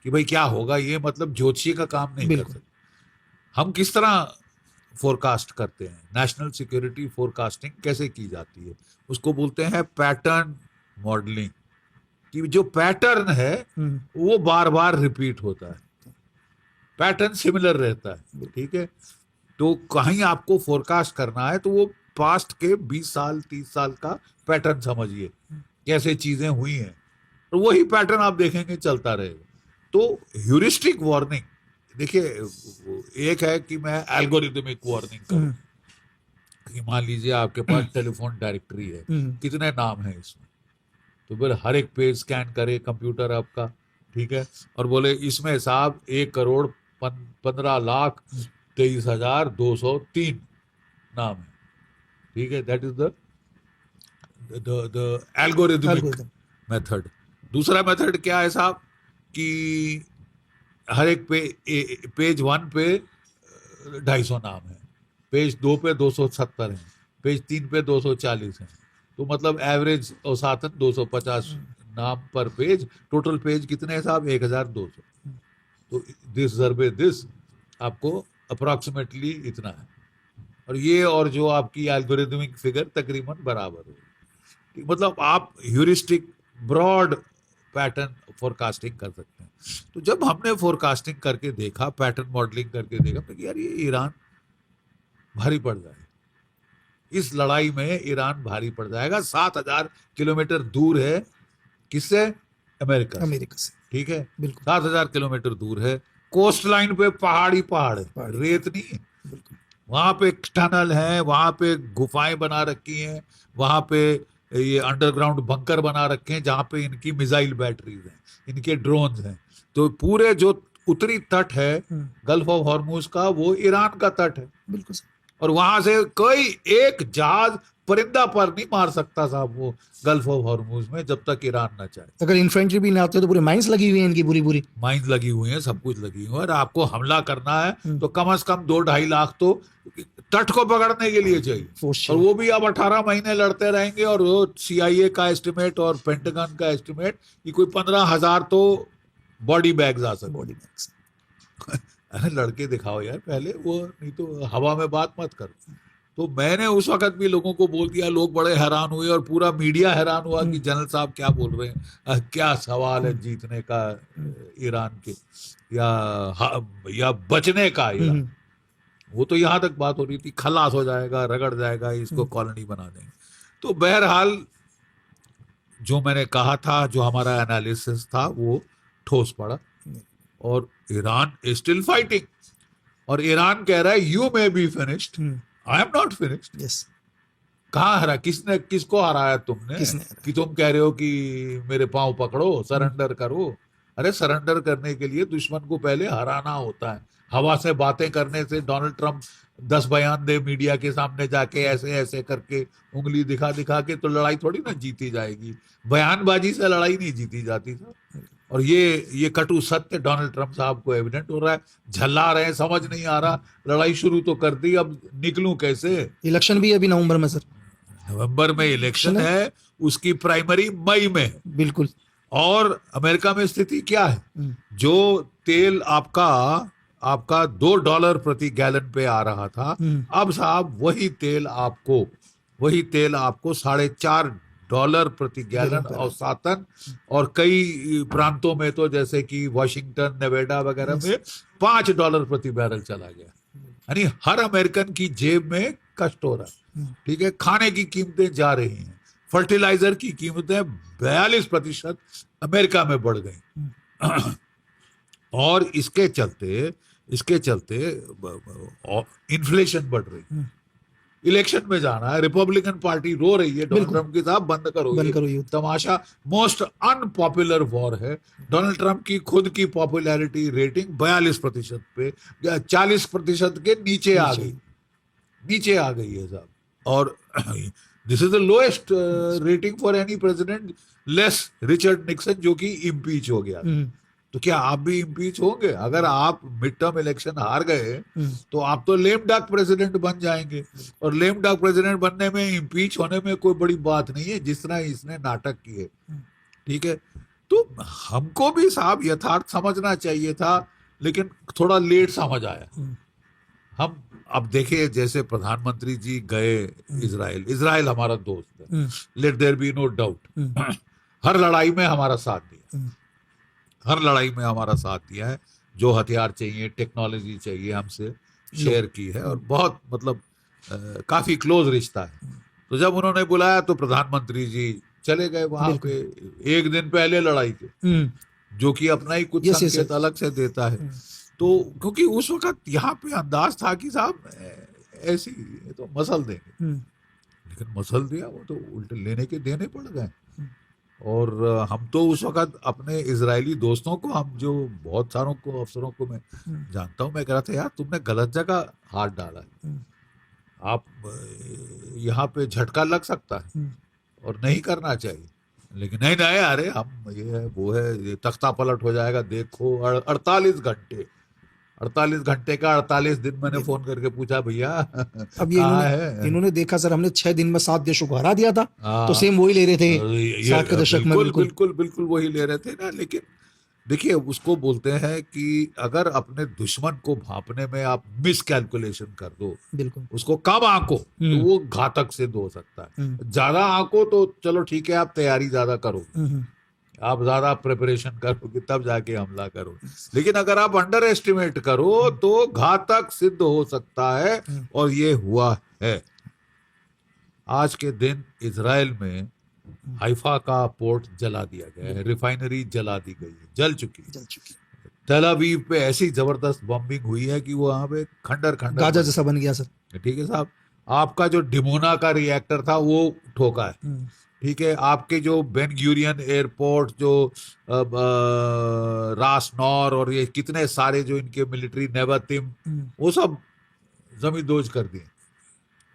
कि भाई क्या होगा, ये मतलब ज्योतिषी का काम नहीं कर बिल्कुल। सकते। हम किस तरह फोरकास्ट करते हैं, नेशनल सिक्योरिटी फोरकास्टिंग कैसे की जाती है, उसको बोलते हैं पैटर्न मॉडलिंग, कि जो पैटर्न है वो बार बार रिपीट होता है, पैटर्न सिमिलर रहता है, ठीक है। तो कहीं आपको फोरकास्ट करना है तो वो पास्ट के 20 साल 30 साल का पैटर्न समझिए, कैसे चीजें हुई हैं, तो वही पैटर्न आप देखेंगे चलता रहेगा। तो ह्यूरिस्टिक वार्निंग, देखिए, एक है कि मैं एल्गोरिदमिक वार्निंग करूं कि मान लीजिए आपके पास टेलीफोन डायरेक्टरी है, कितने नाम हैं इसमें, तो फिर हर एक पेज स्कैन करे कंप्यूटर आपका, ठीक है, और बोले इसमें साहब 1,15,23,203 नाम है, ठीक है। That is the algorithmic method. दूसरा मेथड क्या है साहब कि हर एक पेज 1 पे 250 नाम है, पेज 2 पे 270 है, पेज 3 पे 240 है, तो मतलब एवरेज औसतन 250 नाम पर पेज। टोटल पेज कितने हैं साहब? 1200। तो दिस जरबे दिस आपको अप्रोक्सीमेटली इतना है, और ये और जो आपकी एल्गोरिदमिक फिगर तकरीबन बराबर हो। मतलब आप ह्यूरिस्टिक ब्रॉड पैटर्न फोरकास्टिंग कर सकते हैं। तो जब हमने फोरकास्टिंग करके देखा, पैटर्न मॉडलिंग करके देखा, तो यार ये ईरान भारी पड़ जाएगा, इस लड़ाई में ईरान भारी पड़ जाएगा। 7,000 किलोमीटर दूर है किससे? अमेरिका से, ठीक है, 7,000 किलोमीटर दूर है, कोस्ट लाइन पे पहाड़ है, रेत नहीं है, वहां पे टनल है, वहां पे गुफाएं बना रखी हैं, वहां पे ये अंडरग्राउंड बंकर बना रखे हैं जहां पे इनकी मिसाइल बैटरीज हैं, इनके ड्रोन्स हैं। तो पूरे जो उत्तरी तट है गल्फ ऑफ हॉर्मुज का, वो ईरान का तट है, बिल्कुल, और वहां से कोई एक जहाज परिंदा पर नहीं मार सकता साहब वो गल्फ ऑफ हॉर्मुज में, जब तक ईरान ना चाहे। अगर इन्फेंट्री भी ना आती हो तो पूरे माइंस लगी हुई है इनकी, पूरी माइंस लगी हुई हैं, सब कुछ लगी हुई है, और आपको हमला करना है तो कम से कम 2-2.5 लाख तो तट को पकड़ने के लिए चाहिए, और वो भी अब 18 महीने लड़ते रहेंगे। और वो CIA का एस्टिमेट और पेंटागन का एस्टिमेट कि कोई 15,000 तो बॉडी बैग्स आ सकते। अरे लड़के दिखाओ यार पहले, वो नहीं तो हवा में बात मत करो। तो मैंने उस वक्त भी लोगों को बोल दिया, लोग बड़े हैरान हुए और पूरा मीडिया हैरान हुआ कि जनरल साहब क्या बोल रहे हैं, क्या सवाल है जीतने का ईरान के या बचने का ईरान। वो तो यहाँ तक बात हो रही थी खलास हो जाएगा, रगड़ जाएगा, इसको कॉलोनी बना देंगे। तो बहरहाल जो मैंने कहा था, जो हमारा एनालिसिस था, वो ठोस पड़ा, और ईरान इज स्टिल फाइटिंग, और ईरान कह रहा है you may be finished, I am not finished. Yes, कहाँ हरा? किसको हराया तुमने? कि तुम कह रहे हो कि मेरे पांव पकड़ो, सरेंडर करो। अरे सरेंडर करने के लिए दुश्मन को पहले हराना होता है। हवा से बातें करने से डोनाल्ड ट्रंप 10 बयान दे मीडिया के सामने जाके ऐसे ऐसे करके उंगली दिखा दिखा के तो लड़ाई थोड़ी ना जीती जाएगी। बयानबाजी से लड़ाई नहीं जीती जाती था। और ये कटु सत्य डोनाल्ड ट्रंप साहब को एविडेंट हो रहा है, झल्ला रहे हैं, समझ नहीं आ रहा, लड़ाई शुरू तो कर दी, अब निकलूं कैसे? इलेक्शन भी अभी नवंबर में सर, नवंबर में इलेक्शन है, उसकी प्राइमरी मई में, बिल्कुल। और अमेरिका में स्थिति क्या है? जो तेल आपका $2 प्रति गैलन पे आ रहा था, अब साहब वही तेल आपको $4.5 प्रति गैलन औसतन, और कई प्रांतों में तो जैसे कि वाशिंगटन, नेवाडा वगैरह में $5 प्रति बैरल चला गया। यानी हर अमेरिकन की जेब में कष्ट हो रहा है, ठीक है। खाने की कीमतें जा रही हैं, फर्टिलाइजर की कीमतें 42% अमेरिका में बढ़ गई, और इसके चलते इन्फ्लेशन बढ़ रही। इलेक्शन में जाना है, रिपब्लिकन पार्टी रो रही है डोनाल्ड ट्रंप के साथ, बंद करो ये तमाशा। मोस्ट अनपॉपुलर वॉर है। डोनाल्ड ट्रंप की खुद की पॉपुलैरिटी रेटिंग 42% पे 40% के नीचे आ गई है साहब। और this is the lowest rating for any president, less Richard Nixon जो कि इम्पीच हो गया। तो क्या आप भी इम्पीच होंगे? अगर आप मिड टर्म इलेक्शन हार गए तो आप तो लेम डक प्रेसिडेंट बन जाएंगे, और लेम डक प्रेसिडेंट बनने में, इम्पीच होने में कोई बड़ी बात नहीं है, जिस तरह इसने नाटक किए। ठीक है, तो हमको भी साहब यथार्थ समझना चाहिए था, लेकिन थोड़ा लेट समझ आया। हम अब देखिए, जैसे प्रधानमंत्री जी गए इजराइल, इजराइल हमारा दोस्त है, let there be no doubt, हर लड़ाई में हमारा साथ दिया, हर लड़ाई में हमारा साथ दिया है, जो हथियार चाहिए, टेक्नोलॉजी चाहिए, हमसे शेयर की है, और बहुत मतलब काफी क्लोज रिश्ता है। तो जब उन्होंने बुलाया तो प्रधानमंत्री जी चले गए वहां पे एक दिन पहले लड़ाई के, जो कि अपना ही कुछ संकेत अलग से देता है। तो क्योंकि उस वक्त यहाँ पे अंदाज था कि साहब ऐसी तो मसल देंगे, लेकिन मसल दिया वो तो उल्टे लेने के देने पड़ गए। और हम तो उस वक्त अपने इजरायली दोस्तों को, हम जो बहुत सारों को, अफसरों को मैं जानता हूँ, मैं कह रहा था यार तुमने गलत जगह हाथ डाला है, आप यहाँ पे झटका लग सकता है और नहीं करना चाहिए। लेकिन नहीं नहीं, अरे हम ये है वो है, ये तख्ता पलट हो जाएगा, देखो 48 घंटे का 48 दिन मैंने फोन करके पूछा भैया अब ये इन्होंने देखा सर, हमने 6 दिन में 7 देशों को हरा दिया था, तो सेम वही ले रहे थे 60 के दशक में। बिल्कुल वही ले रहे थे ना। लेकिन देखिए, उसको बोलते हैं कि अगर अपने दुश्मन को भांपने में आप मिस कैलकुलेशन कर दो, बिल्कुल उसको कम आंको, तो वो घातक सिद्ध हो सकता है। ज्यादा आंको तो चलो ठीक है, आप तैयारी ज्यादा करो, आप ज्यादा प्रिपरेशन करोगे तब जाके हमला करो, लेकिन अगर आप अंडर एस्टिमेट करो तो घातक सिद्ध हो सकता है, और ये हुआ है। आज के दिन इजराइल में हाइफा का पोर्ट जला दिया गया है, रिफाइनरी जला दी गई है, जल चुकी। तेल अवीव पे ऐसी जबरदस्त बॉम्बिंग हुई है कि वो वहां पे खंडर गाजा जैसा बन गया सर। ठीक है साहब, आपका जो डिमोना का रिएक्टर था वो ठोका है। ठीक है, आपके जो बेन गुरियन एयरपोर्ट, जो रास नौर और ये कितने सारे जो इनके मिलिट्री नेवातिम, वो सब जमींदोज कर दिए,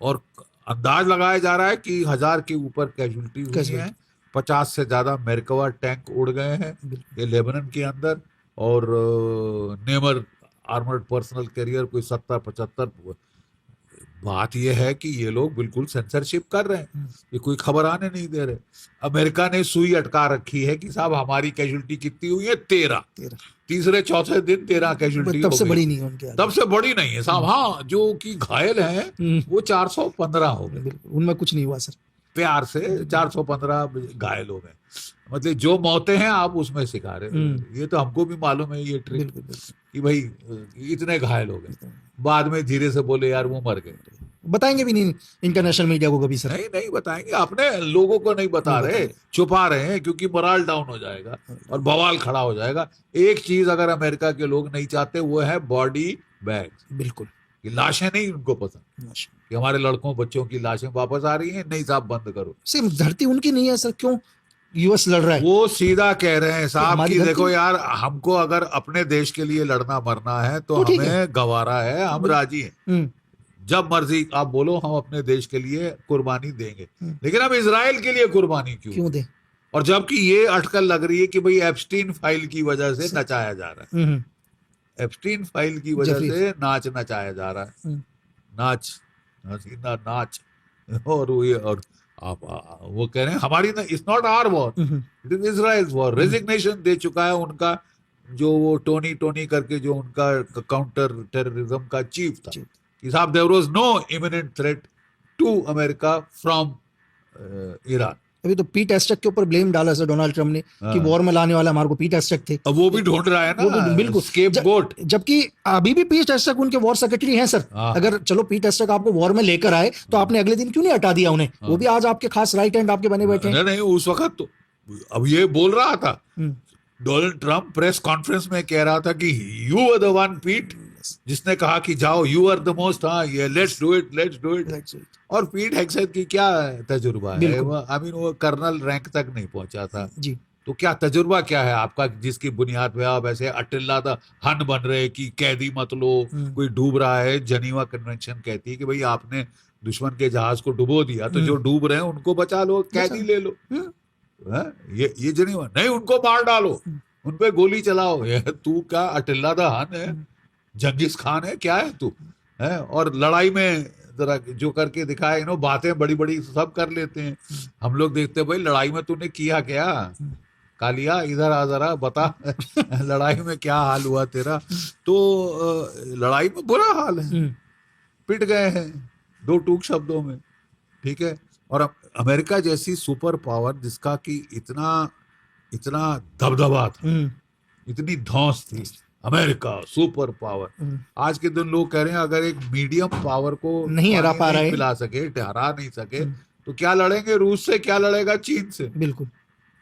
और अंदाज लगाया जा रहा है कि 1000 के ऊपर कैजुअलिटी हुई है। 50 से ज्यादा मेरकवा टैंक उड़ गए हैं ये लेबनान के अंदर, और नेमर आर्मर्ड पर्सनल कैरियर कोई 70-75। बात यह है कि ये लोग बिल्कुल सेंसरशिप कर रहे हैं, ये कोई खबर आने नहीं दे रहे। अमेरिका ने सुई अटका रखी है कि साहब हमारी कैजुअलिटी कितनी हुई है, 13। तीसरे चौथे दिन 13 कैजुअलिटी, तब से बड़ी नहीं है, तब से बड़ी नहीं है साहब। हाँ, जो कि घायल हैं वो 415 हो गए, उनमें कुछ नहीं हुआ सर, प्यार से 415 घायल हो गए। मतलब जो मौतें हैं आप उसमें सिखा रहे, ये तो हमको भी मालूम है ये ट्रिक कि भाई इतने घायल हो गए, बाद में धीरे से बोले यार वो मर गए। बताएंगे भी नहीं इंटरनेशनल मीडिया को कभी सर? नहीं बताएंगे, अपने लोगों को नहीं बता रहे, छुपा रहे हैं, क्योंकि मोरल डाउन हो जाएगा और बवाल खड़ा हो जाएगा। एक चीज अगर अमेरिका के लोग नहीं चाहते वो है बॉडी बैग, बिल्कुल, कि लाशें नहीं उनको पसंद, कि हमारे लड़कों बच्चों की लाशें वापस आ रही हैं, नहीं साहब बंद करो। सिर्फ धरती उनकी नहीं है सर, क्यों यूएस लड़ रहा है? वो सीधा कह रहे हैं साहब कि देखो यार, हमको अगर अपने देश के लिए लड़ना मरना है तो हमें गवारा है, हम राजी हैं, जब मर्जी आप बोलो हम अपने देश के लिए कुर्बानी देंगे, लेकिन हम इजराइल के लिए कुर्बानी क्यों दें? और जबकि ये अटकल लग रही है कि भाई एप्स्टीन फाइल की वजह से नचाया जा रहा है, एप्स्टीन फाइल की वजह से नाच नचाया जा रहा है, नाच और आप वो कह रहे हैं हमारी, it's not our war, it is Israel's war. Resignation दे चुका है उनका जो वो टोनी करके जो उनका काउंटर टेररिज्म का चीफ था, कि साहब there was no imminent threat to America from Iran. अभी तो पीट हेगसेथ के ऊपर ब्लेम डाला सर डोनाल्ड ट्रम्प ने कि वॉर में लाने वाला हमारे को पीट हेगसेथ थे। अब वो भी ढूंढ रहा है ना, बिल्कुल स्केपगोट, जबकि अभी भी पीट हेगसेथ उनके वॉर सेक्रेटरी हैं सर। अगर चलो पीट हेगसेथ आपको वॉर में लेकर आए तो आपने अगले दिन क्यों नहीं हटा दिया उन्हें? वो भी आज आपके खास राइट हैंड आपके बने बैठे हैं। नहीं, उस वक्त तो अब ये बोल रहा था डोनाल्ड ट्रम्प, प्रेस कॉन्फ्रेंस में कह रहा था कि यू आर द वन पीट, जिसने कहा कि जाओ यू आर द मोस्ट, हाँ ये लेट्स डू इट। और पीट हेगसेथ की क्या तजुर्बा है, आई मीन वो कर्नल रैंक तक नहीं पहुंचा था जी, तो क्या तजुर्बा क्या है आपका, जिसकी बुनियाद पे आप ऐसे अटिल्ला द हन बन रहे कि कैदी मत लो, कोई डूब रहा है। जनीवा कन्वेंशन कहती है कि भाई आपने दुश्मन के जहाज को डुबो दिया, तो जो डूब रहे हैं उनको बचा लो, कैदी ले लो। हाँ, ये जो नहीं उनको मार डालो, उनपे गोली चलाओ। ये तू क्या अटिल्ला द हन है, जंगीज खान है, क्या है तू? है और लड़ाई में जरा जो करके दिखाए, बातें बड़ी बड़ी सब कर लेते हैं। हम लोग देखते हैं भाई लड़ाई में तूने किया क्या? कालिया इधर आ जरा बता लड़ाई में क्या हाल हुआ तेरा? तो लड़ाई में बुरा हाल है, पिट गए हैं दो टूक शब्दों में, ठीक है। और अमेरिका जैसी सुपर पावर जिसका कि इतना इतना दबदबा था, इतनी धौंस थी, अमेरिका सुपर पावर, आज के दिन लोग कह रहे हैं अगर एक मीडियम पावर को नहीं हरा पा रहे, पिला सके, हरा नहीं सके, तो क्या लड़ेंगे रूस से, क्या लड़ेगा चीन से? बिल्कुल।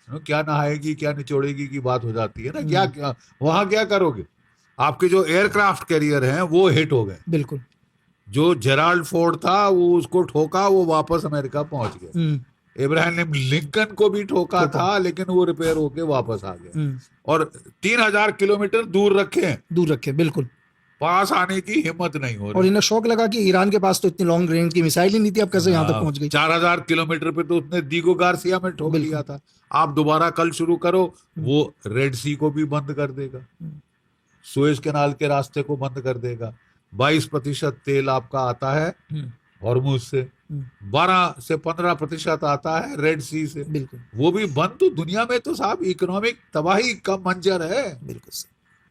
क्या नहाएगी क्या निचोड़ेगी की बात हो जाती है ना। क्या वहां क्या करोगे? आपके जो एयरक्राफ्ट कैरियर हैं वो हिट हो गए, बिल्कुल। जो जेराल्ड फोर्ड था वो उसको ठोका, वो वापस अमेरिका पहुंच गया। इब्राहिम लिंकन को भी ठोका था, लेकिन वो रिपेयर होके वापस आ गया। और 3000 किलोमीटर दूर रखे, बिल्कुल, पास आने की हिम्मत नहीं हो रही। और इन्हें शौक लगा कि ईरान के पास तो इतनी लॉन्ग रेंज की मिसाइल ही नहीं थी, अब कैसे यहाँ तक पहुंच गई? 4000 किलोमीटर पे तो उसने दीगो गार्सिया में ठोक लिया था। आप दोबारा कल शुरू करो, वो रेड सी को भी बंद कर देगा, सुएज कैनाल के रास्ते को बंद कर देगा। 22% तेल आपका आता है हॉर्मुज से, 12 से 15% आता है रेड सी से, बिल्कुल, वो भी बंद। तो दुनिया में तो साहब इकोनॉमिक तबाही का मंजर है। बिल्कुल,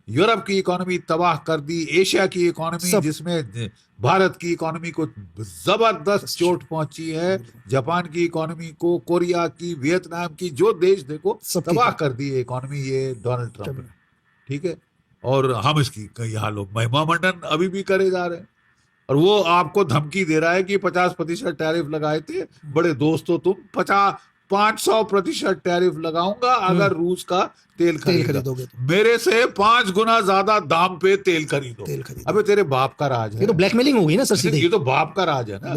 यूरोप की इकोनॉमी तबाह कर दी, एशिया की इकोनॉमी जिसमें भारत की इकोनॉमी को जबरदस्त चोट पहुंची है, जापान की इकोनॉमी को, कोरिया की, वियतनाम की, जो देश देखो तबाह कर दी है इकोनॉमी, ये डोनाल्ड ट्रंप ने, ठीक है। और हम इसकी यहाँ लोग महिमा मंडन अभी भी करे जा रहे हैं, और वो आपको धमकी दे रहा है कि 50% टैरिफ लगाए थे, बड़े दोस्तों तुम 500% टैरिफ लगाऊंगा अगर रूस का तेल खरीदोगे तो। मेरे से 5 गुना ज्यादा दाम पे तेल खरीदो। अबे तेरे बाप का राज है, ये तो ब्लैकमेलिंग होगी ना सर सीधे। ये तो बाप का राज है ना,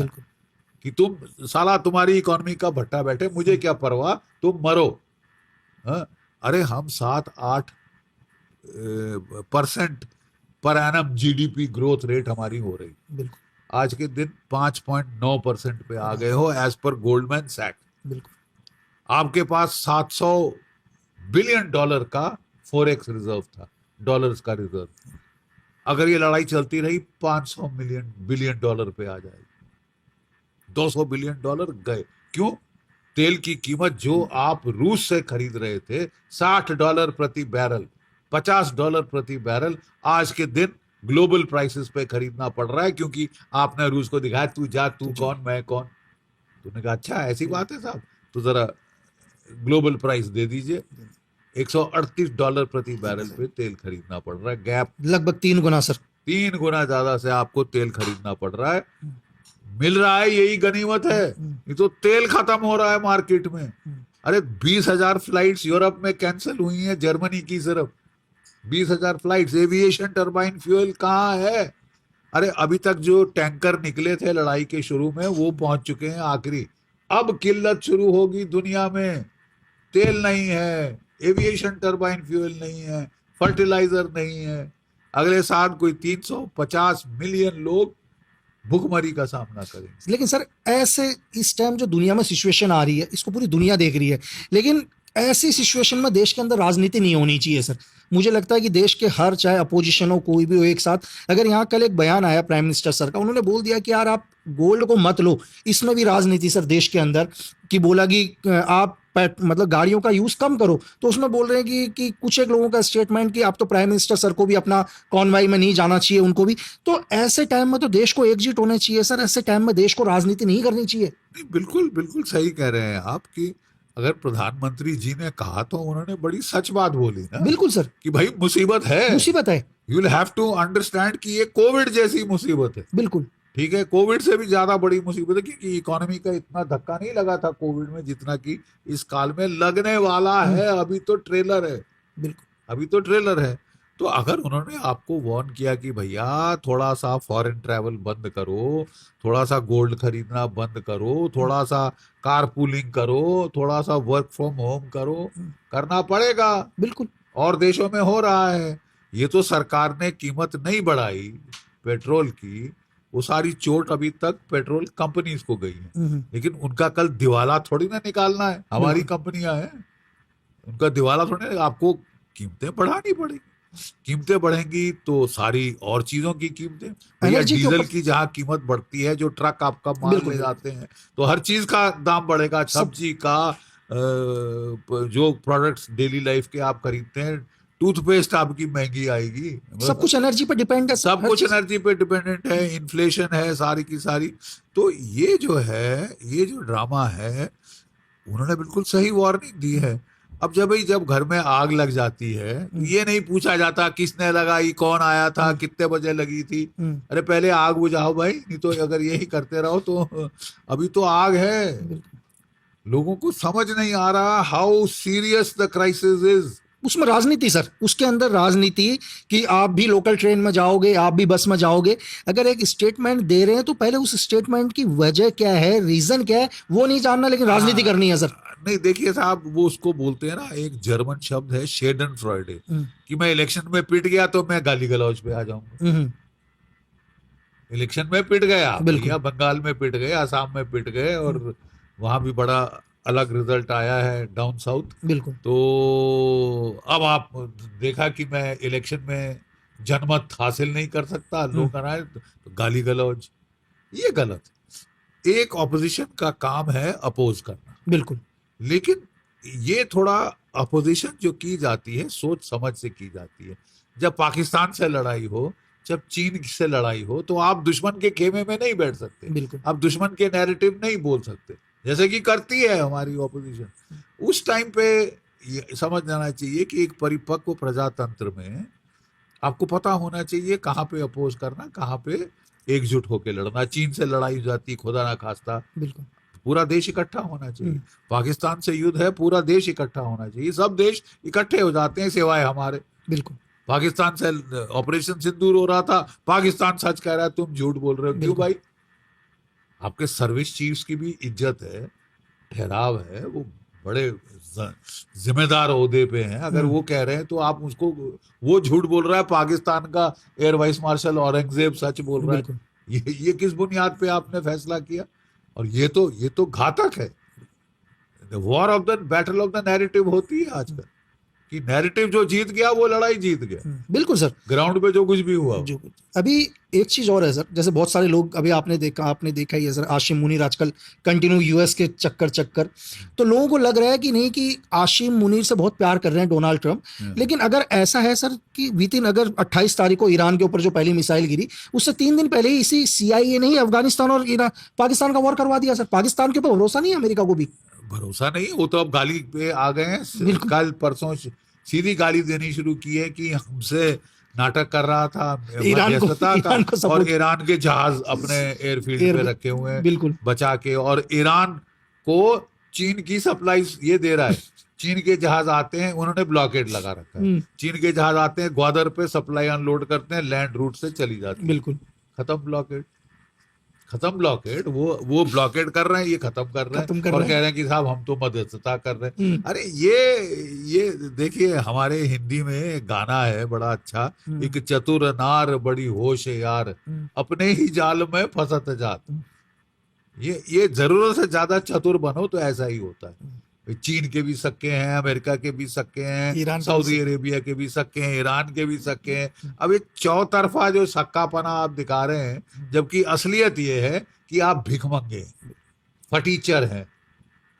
कि तुम साला तुम्हारी इकोनॉमी का भट्टा बैठे, मुझे क्या परवाह, तुम मरो। अरे हम 7-8% per annum GDP growth rate हमारी हो रही, बिल्कुल, आज के दिन 5.9% पे आ गए हो एज पर गोल्डमैन सैक्स। बिल्कुल, आपके पास $700 बिलियन का फॉरेक्स रिजर्व था, डॉलर्स का रिजर्व। अगर ये लड़ाई चलती रही $500 बिलियन पे आ जाएगी। $200 बिलियन गए। क्यों? तेल की कीमत जो आप रूस से खरीद रहे थे $60 प्रति बैरल, $50 प्रति बैरल, आज के दिन ग्लोबल प्राइसेस पे खरीदना पड़ रहा है, क्योंकि आपने रूस को दिखाया तू जा, तू कौन मैं कौन। तूने कहा अच्छा ऐसी बात है साहब, तो जरा ग्लोबल प्राइस दे दीजिए। $138 प्रति बैरल पे तेल खरीदना पड़ रहा है, गैप लगभग 3 गुना सर, 3 गुना ज्यादा से आपको तेल खरीदना पड़ रहा है। मिल रहा है, यही गनीमत है। ये तो तेल खत्म हो रहा है मार्केट में। अरे 20,000 फ्लाइट्स यूरोप में कैंसिल हुई हैं, जर्मनी की सिर्फ 20,000 फ्लाइट्स। एविएशन टर्बाइन फ्यूल कहाँ है? अरे अभी तक जो टैंकर निकले थे लड़ाई के शुरू में वो पहुंच चुके हैं आखिरी। अब किल्लत शुरू होगी दुनिया में, तेल नहीं है, एविएशन टर्बाइन फ्यूल नहीं है, फर्टिलाइजर नहीं है। अगले साल कोई 350 मिलियन लोग भूखमरी का सामना करेंगे। लेकिन सर ऐसे इस टाइम जो दुनिया में सिचुएशन आ रही है, इसको पूरी दुनिया देख रही है, लेकिन ऐसी सिचुएशन में देश के अंदर राजनीति नहीं होनी चाहिए सर। मुझे लगता है कि देश के हर, चाहे अपोजिशन हो, कोई भी हो, एक साथ, अगर यहाँ कल एक बयान आया प्राइम मिनिस्टर सर का, उन्होंने बोल दिया कि यार आप गोल्ड को मत लो, इसमें भी राजनीति सर देश के अंदर, कि बोला कि आप मतलब गाड़ियों का यूज कम करो, तो उसमें बोल रहे हैं कि कुछ एक लोगों का स्टेटमेंट कि आप तो प्राइम मिनिस्टर सर को भी अपना कॉन्वाई में नहीं जाना चाहिए, उनको भी। तो ऐसे टाइम में तो देश को एकजुट होना चाहिए सर, ऐसे टाइम में देश को राजनीति नहीं करनी चाहिए। बिल्कुल बिल्कुल सही कह रहे हैं आप, कि अगर प्रधानमंत्री जी ने कहा तो उन्होंने बड़ी सच बात बोली ना। बिल्कुल सर, कि भाई मुसीबत है, you will have to understand कि ये कोविड जैसी मुसीबत है। बिल्कुल, ठीक है, कोविड से भी ज्यादा बड़ी मुसीबत है, क्योंकि इकोनॉमी का इतना धक्का नहीं लगा था कोविड में जितना कि इस काल में लगने वाला है। अभी तो ट्रेलर है, बिल्कुल अभी तो ट्रेलर है। तो अगर उन्होंने आपको वार्न किया कि भैया थोड़ा सा फॉरेन ट्रैवल बंद करो, थोड़ा सा गोल्ड खरीदना बंद करो, थोड़ा सा कार पूलिंग करो, थोड़ा सा वर्क फ्रॉम होम करो, करना पड़ेगा। बिल्कुल, और देशों में हो रहा है। ये तो सरकार ने कीमत नहीं बढ़ाई पेट्रोल की, वो सारी चोट अभी तक पेट्रोल कंपनीज को गई है, हम्म, लेकिन उनका कल दिवाला थोड़ी ना निकालना है, हमारी कंपनियां हैं, उनका दिवाला थोड़ी ना, आपको कीमतें बढ़ानी पड़ेगी। कीमतें बढ़ेंगी तो सारी और चीजों की कीमतें, भैया एनर्जी के डीजल ऊपर की जहां कीमत बढ़ती है, जो ट्रक आपका माल बिल्कुल ले बिल्कुल जाते हैं, तो हर चीज का दाम बढ़ेगा, सब सब्जी का, जो प्रोडक्ट्स डेली लाइफ के आप खरीदते हैं, टूथपेस्ट आपकी महंगी आएगी, सब कुछ एनर्जी पर डिपेंड है सर, सब हर कुछ चीज। एनर्जी पे डिपेंडेंट है, इन्फ्लेशन है सारी की सारी। तो ये जो है, ये जो ड्रामा है, उन्होंने बिल्कुल सही वार्निंग दी है। अब जब घर में आग लग जाती है तो ये नहीं पूछा जाता किसने लगाई, कौन आया था, कितने बजे लगी थी। हम्म, अरे पहले आग बुझाओ भाई, नहीं तो अगर यही करते रहो तो अभी तो आग है। बिल्कुल। लोगों को समझ नहीं आ रहा how serious the crisis is. उसमें राजनीति सर, उसके अंदर राजनीति कि आप भी लोकल ट्रेन में जाओगे, आप भी बस में जाओगे, अगर एक स्टेटमेंट दे रहे हैं तो पहले उस स्टेटमेंट की वजह क्या है, रीजन क्या है, वो नहीं जानना, लेकिन राजनीति करनी है सर। नहीं देखिए साहब, वो उसको बोलते हैं ना, एक जर्मन शब्द है शेडन फ्रॉइडे, हम्म, कि मैं इलेक्शन में पिट गया तो मैं गाली गलौज पे आ जाऊंगा। हम्म, इलेक्शन में पिट गया बिल्कुल भैया, बंगाल में पिट गए, असम में पिट गए, और वहां भी बड़ा अलग रिजल्ट आया है डाउन साउथ। बिल्कुल तो अब आप देखा कि मैं इलेक्शन में जनमत हासिल नहीं कर सकता, लोग आए तो गाली गलौज, ये गलत है। एक ऑपोजिशन का काम है अपोज करना, बिल्कुल लेकिन ये थोड़ा अपोजिशन जो की जाती है सोच समझ से की जाती है। जब पाकिस्तान से लड़ाई हो, जब चीन से लड़ाई हो, तो आप दुश्मन के खेमे में नहीं बैठ सकते, बिल्कुल आप दुश्मन के नैरेटिव नहीं बोल सकते, जैसे कि करती है हमारी ऑपोजिशन। उस टाइम पे ये समझ जाना चाहिए कि एक परिपक्व प्रजातंत्र में आपको पता होना चाहिए कहाँ पे अपोज करना, कहाँ पे एकजुट होकर लड़ना। चीन से लड़ाई हो जाती, खुदा ना खास्ता, बिल्कुल पूरा देश इकट्ठा होना चाहिए। पाकिस्तान से युद्ध है, पूरा देश इकट्ठा होना चाहिए, सब देश इकट्ठे हो जाते हैं सिवाय हमारे। बिल्कुल पाकिस्तान से ऑपरेशन सिंदूर हो रहा था, पाकिस्तान सच कह रहा है, तुम झूठ बोल रहे हो, क्यों बिल्कुल भाई? आपके सर्विस चीफ्स की भी इज्जत है, ठहराव है, वो बड़े जिम्मेदार ओहदे पे हैं। अगर वो कह रहे हैं तो आप उसको, वो झूठ बोल रहा है, पाकिस्तान का एयर वाइस मार्शल औरंगजेब सच बोल रहा है, बिल्कुल ये किस बुनियाद पे आपने फैसला किया? और ये तो घातक है। War of the battle of the narrative होती है आजकल, कि नैरेटिव जो जीत गया वो लड़ाई जीत गया, बिल्कुल सर। ग्राउंड पे जो कुछ भी हुआ। जो अभी एक चीज और है सर, जैसे बहुत सारे लोग, अभी आपने देखा ही है सर, आशिम मुनीर आजकल कंटिन्यू यूएस के चक्कर, तो लोगों को लग रहा है कि नहीं, कि आशिम मुनीर से बहुत प्यार कर रहे हैं डोनाल्ड ट्रंप। लेकिन अगर ऐसा है सर कि वितिन, अगर 28 तारीख को ईरान के ऊपर जो पहली मिसाइल गिरी, उससे 3 दिन पहले ही इसी CIA ने ही अफगानिस्तान और पाकिस्तान का वॉर करवा दिया सर। पाकिस्तान के ऊपर भरोसा नहीं है अमेरिका को भी। भरोसा नहीं, वो तो अब गाली पे आ गए हैं। बिल्कुल कल परसों सीधी गाली देनी शुरू की है कि हमसे नाटक कर रहा था मध्यस्थता का, ईरान को और सपोर्ट, ईरान के जहाज अपने एयरफील्ड पे रखे हुए हैं बिल्कुल बचा के, और ईरान को चीन की सप्लाई ये दे रहा है। चीन के जहाज आते हैं, उन्होंने ब्लॉकेड लगा रखा है, चीन के जहाज आते हैं ग्वादर पे, सप्लाई अनलोड करते हैं, लैंड रूट से चली जाती है, बिल्कुल खत्म ब्लॉकेड, खत्म ब्लॉकेड। वो ब्लॉकेड कर रहे हैं, ये खत्म कर रहे खत्म हैं, कर और रहे कह हैं। रहे हैं कि साहब हम तो मध्यस्थता कर रहे हैं। अरे ये देखिए, हमारे हिंदी में एक गाना है बड़ा अच्छा, एक चतुर नार बड़ी होश यार, अपने ही जाल में फंसत जात। ये जरूरत से ज्यादा चतुर बनो तो ऐसा ही होता है। चीन के भी सक्के हैं, अमेरिका के भी सक्के हैं, ईरान के सऊदी भी अरेबिया के भी सक्के हैं, ईरान के भी सक्के हैं। अब ये चौतरफा जो सक्कापना आप दिखा रहे हैं, जबकि असलियत ये है कि आप भिखमंगे फटीचर हैं,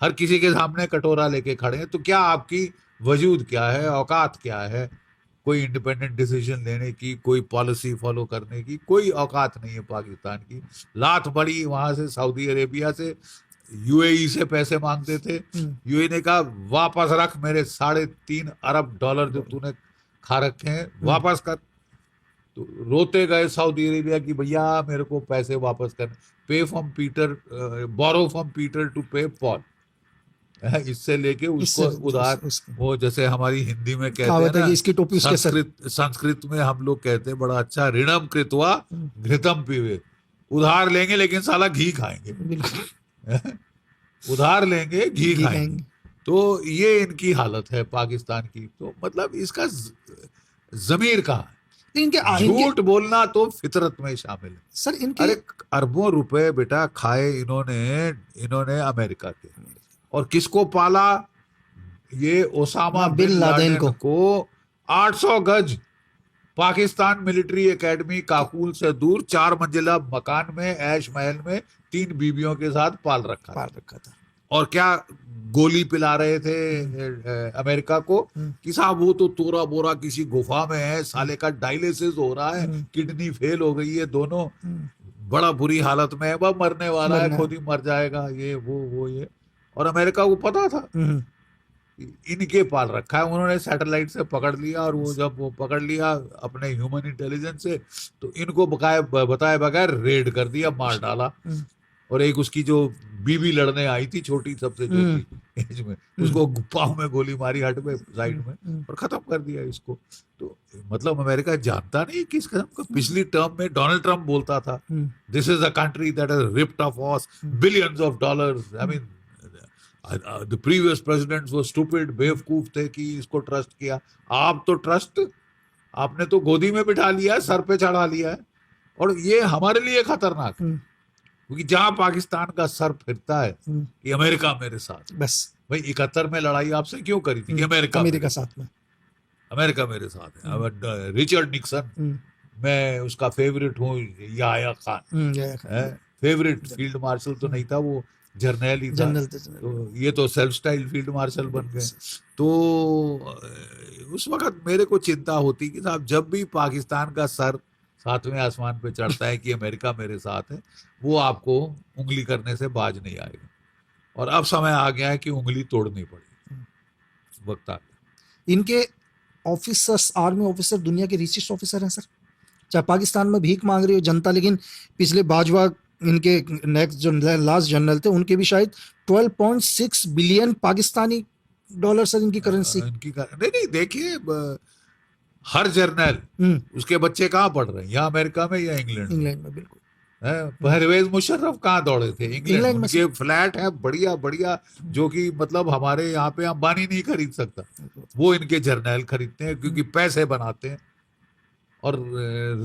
हर किसी के सामने कटोरा लेके खड़े हैं। तो क्या आपकी वजूद क्या है, औकात क्या है, कोई इंडिपेंडेंट डिसीजन लेने की, कोई पॉलिसी फॉलो करने की कोई औकात नहीं है पाकिस्तान की। लात बड़ी वहां से, सऊदी अरेबिया से, UAE से पैसे मांगते थे, UAE ने कहा वापस रख मेरे $3.5 अरब जो तूने खा रखे हैं, वापस कर। तो रोते गए सऊदी अरेबिया की, भैया मेरे को पैसे वापस कर, pay from Peter, borrow from Peter to pay Paul, इससे लेके उसको उधार। वो जैसे हमारी हिंदी में कहते हैं ना, इसकी टोपी उसके सर। संस्कृत में हम लोग कहते हैं बड़ा अच्छा, ऋणम कृत्वा घृतम पीवे, उधार लेंगे लेकिन साला घी खाएंगे उधार लेंगे घी खाएंगे। तो ये इनकी हालत है पाकिस्तान की। तो मतलब इसका जमीर कहाँ है? इनके झूठ बोलना तो फितरत में शामिल है। सर इनके अरे अरबों रुपए बेटा खाए इन्होंने अमेरिका के, और किसको पाला? ये ओसामा हाँ, बिन लादेन को। को 800 गज पाकिस्तान मिलिट्री एकेडमी काकुल से दूर 4 मंजिला मकान में ऐश महल में 3 बीवियों के साथ पाल रखा था। था। और क्या गोली पिला रहे थे अमेरिका को कि साहब वो तो तोरा बोरा किसी गुफा में है, साले का डायलिसिस हो रहा है, किडनी फेल हो गई है दोनों, बड़ा बुरी हालत में है, वह मरने वाला है, खुद ही मर जाएगा, ये वो ये। और अमेरिका को पता था इनके पाल रखा है, उन्होंने सैटेलाइट से पकड़ लिया, और वो जब वो पकड़ लिया अपने ह्यूमन इंटेलिजेंस से, तो इनको बताए बगैर रेड कर दिया, मार डाला। और एक उसकी जो बीवी लड़ने आई थी छोटी सबसे छोटी एज में, उसको पाँव में गोली मारी हट में साइड में, और खत्म कर दिया इसको। तो मतलब अमेरिका जानता नहीं किस कदम का। पिछली टर्म में डोनाल्ड ट्रंप बोलता था this is a country that has ripped off us billions of dollars. I mean the previous presidents वो स्टूपिड बेवकूफ थे कि इसको ट्रस्ट किया। आप तो ट्रस्ट आपने तो गोदी में बिठा लिया है, सर पे चढ़ा लिया है। और ये हमारे लिए खतरनाक है, क्योंकि जहां पाकिस्तान का सर फिरता है कि अमेरिका मेरे साथ, बस भाई 71 में लड़ाई आपसे क्यों करी थी कि अमेरिका साथ में, अमेरिका मेरे साथ है। अब रिचर्ड निक्सन, मैं उसका फेवरेट हूँ, Yahya Khan favourite field marshal तो नहीं था, वो जर्नैल ही था। तो ये तो सेल्फ स्टाइल फील्ड मार्शल बन गए। तो उस वक्त मेरे को चिंता होती कि साहब जब भी पाकिस्तान का सर 7वें आसमान पे चढ़ता है कि अमेरिका मेरे साथ है, वो आपको उंगली करने से बाज नहीं आएगा। और अब समय आ गया है कि उंगली तोड़नी पड़ेगी, वक्त आ गया। इनके ऑफिसर्स, आर्मी ऑफिसर दुनिया के रिचेस्ट ऑफिसर हैं सर। चाहे पाकिस्तान में भीख मांग रही हो जनता, लेकिन पिछले बाजवा इनके नेक्स्ट जो लास्ट जनरल थे, उनके भी शायद 12.6 बिलियन पाकिस्तानी डॉलर सर इनकी करेंसी। नहीं देखिए, हर जर्नल उसके बच्चे कहाँ पढ़ रहे हैं, या अमेरिका में या इंग्लैंड में। बिल्कुल। परवेज मुशर्रफ कहाँ दौड़े थे? इंग्लैंड में। उनके फ्लैट है बढ़िया बढ़िया, जो कि मतलब हमारे यहाँ पे अंबानी नहीं खरीद सकता, वो इनके जर्नल खरीदते हैं, क्योंकि पैसे बनाते हैं। और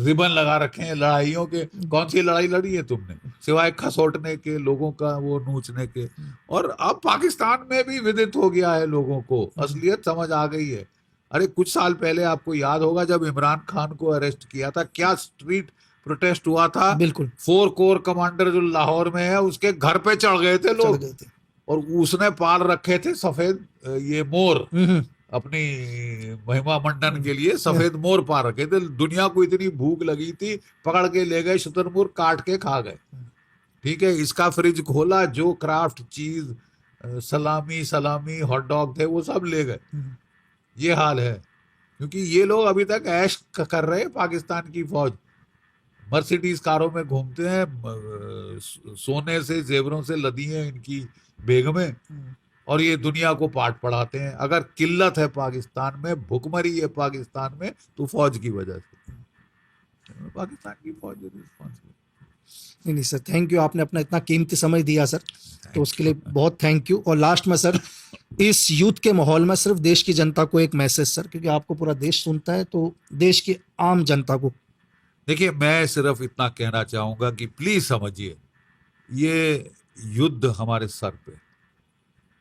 रिबन लगा रखे हैं लड़ाइयों के। कौन सी लड़ाई लड़ी है तुमने सिवाय खसोटने के, लोगों का वो नूचने के? और अब पाकिस्तान में भी विदित हो गया है, लोगों को असलियत समझ आ गई है। अरे कुछ साल पहले आपको याद होगा जब इमरान खान को अरेस्ट किया था, क्या स्ट्रीट प्रोटेस्ट हुआ था। बिल्कुल। 4 कोर कमांडर जो लाहौर में है, उसके घर पे चढ़ गए थे लोग, और उसने पाल रखे थे सफेद ये मोर, अपनी महिमा मंडन के लिए सफेद मोर पा रखे थे। दुनिया को इतनी भूख लगी थी, पकड़ के ले गए, शुतुरमुर्ग काट के खा गए। ठीक है, इसका फ्रिज खोला, जो क्राफ्ट चीज, सलामी हॉट डॉग थे, वो सब ले गए। ये हाल है, क्योंकि ये लोग अभी तक ऐश कर रहे हैं। पाकिस्तान की फौज मर्सिडीज कारों में घूमते हैं, सोने से जेवरों से लदी हैं इनकी बेगमें, और ये दुनिया को पाठ पढ़ाते हैं। अगर किल्लत है पाकिस्तान में, भुखमरी है पाकिस्तान में, तो फौज की वजह से। पाकिस्तान की फौज रिस्पॉन्सिबल। नहीं सर, थैंक यू, आपने अपना इतना कीमती समय दिया सर, तो उसके लिए बहुत थैंक यू। और लास्ट में सर, इस यूथ के माहौल में सिर्फ देश की जनता को एक मैसेज सर, क्योंकि आपको पूरा देश सुनता है, तो देश की आम जनता को। देखिए, मैं सिर्फ इतना कहना चाहूंगा कि प्लीज समझिए, ये युद्ध हमारे सर पे।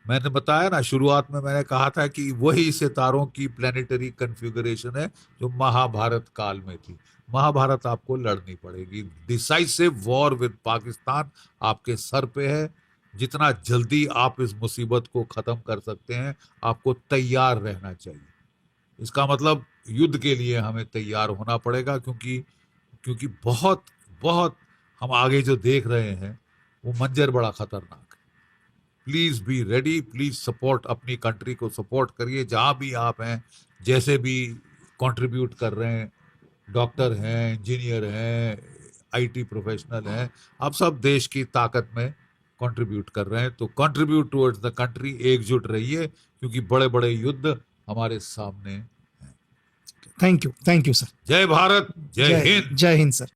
मैंने बताया ना, शुरुआत में मैंने कहा था कि वही सितारों की प्लेनेटरी कन्फिगरेशन है जो महाभारत काल में थी। महाभारत आपको लड़नी पड़ेगी। डिसाइसिव वॉर विद पाकिस्तान आपके सर पे है। जितना जल्दी आप इस मुसीबत को खत्म कर सकते हैं, आपको तैयार रहना चाहिए। इसका मतलब युद्ध के लिए हमें तैयार होना पड़ेगा, क्योंकि बहुत बहुत हम आगे जो देख रहे हैं वो मंजर बड़ा खतरनाक है। Please be ready, please support, अपनी कंट्री को सपोर्ट करिए जहां भी आप हैं, जैसे भी कंट्रीब्यूट कर रहे हैं। डॉक्टर हैं, इंजीनियर हैं, आईटी प्रोफेशनल हैं, आप सब देश की ताकत में कंट्रीब्यूट कर रहे हैं। तो कंट्रीब्यूट टुवर्ड्स द कंट्री, एकजुट रहिए, क्योंकि बड़े बड़े युद्ध हमारे सामने हैं। Thank you sir. जय भारत, जय हिंद। जय हिंद सर।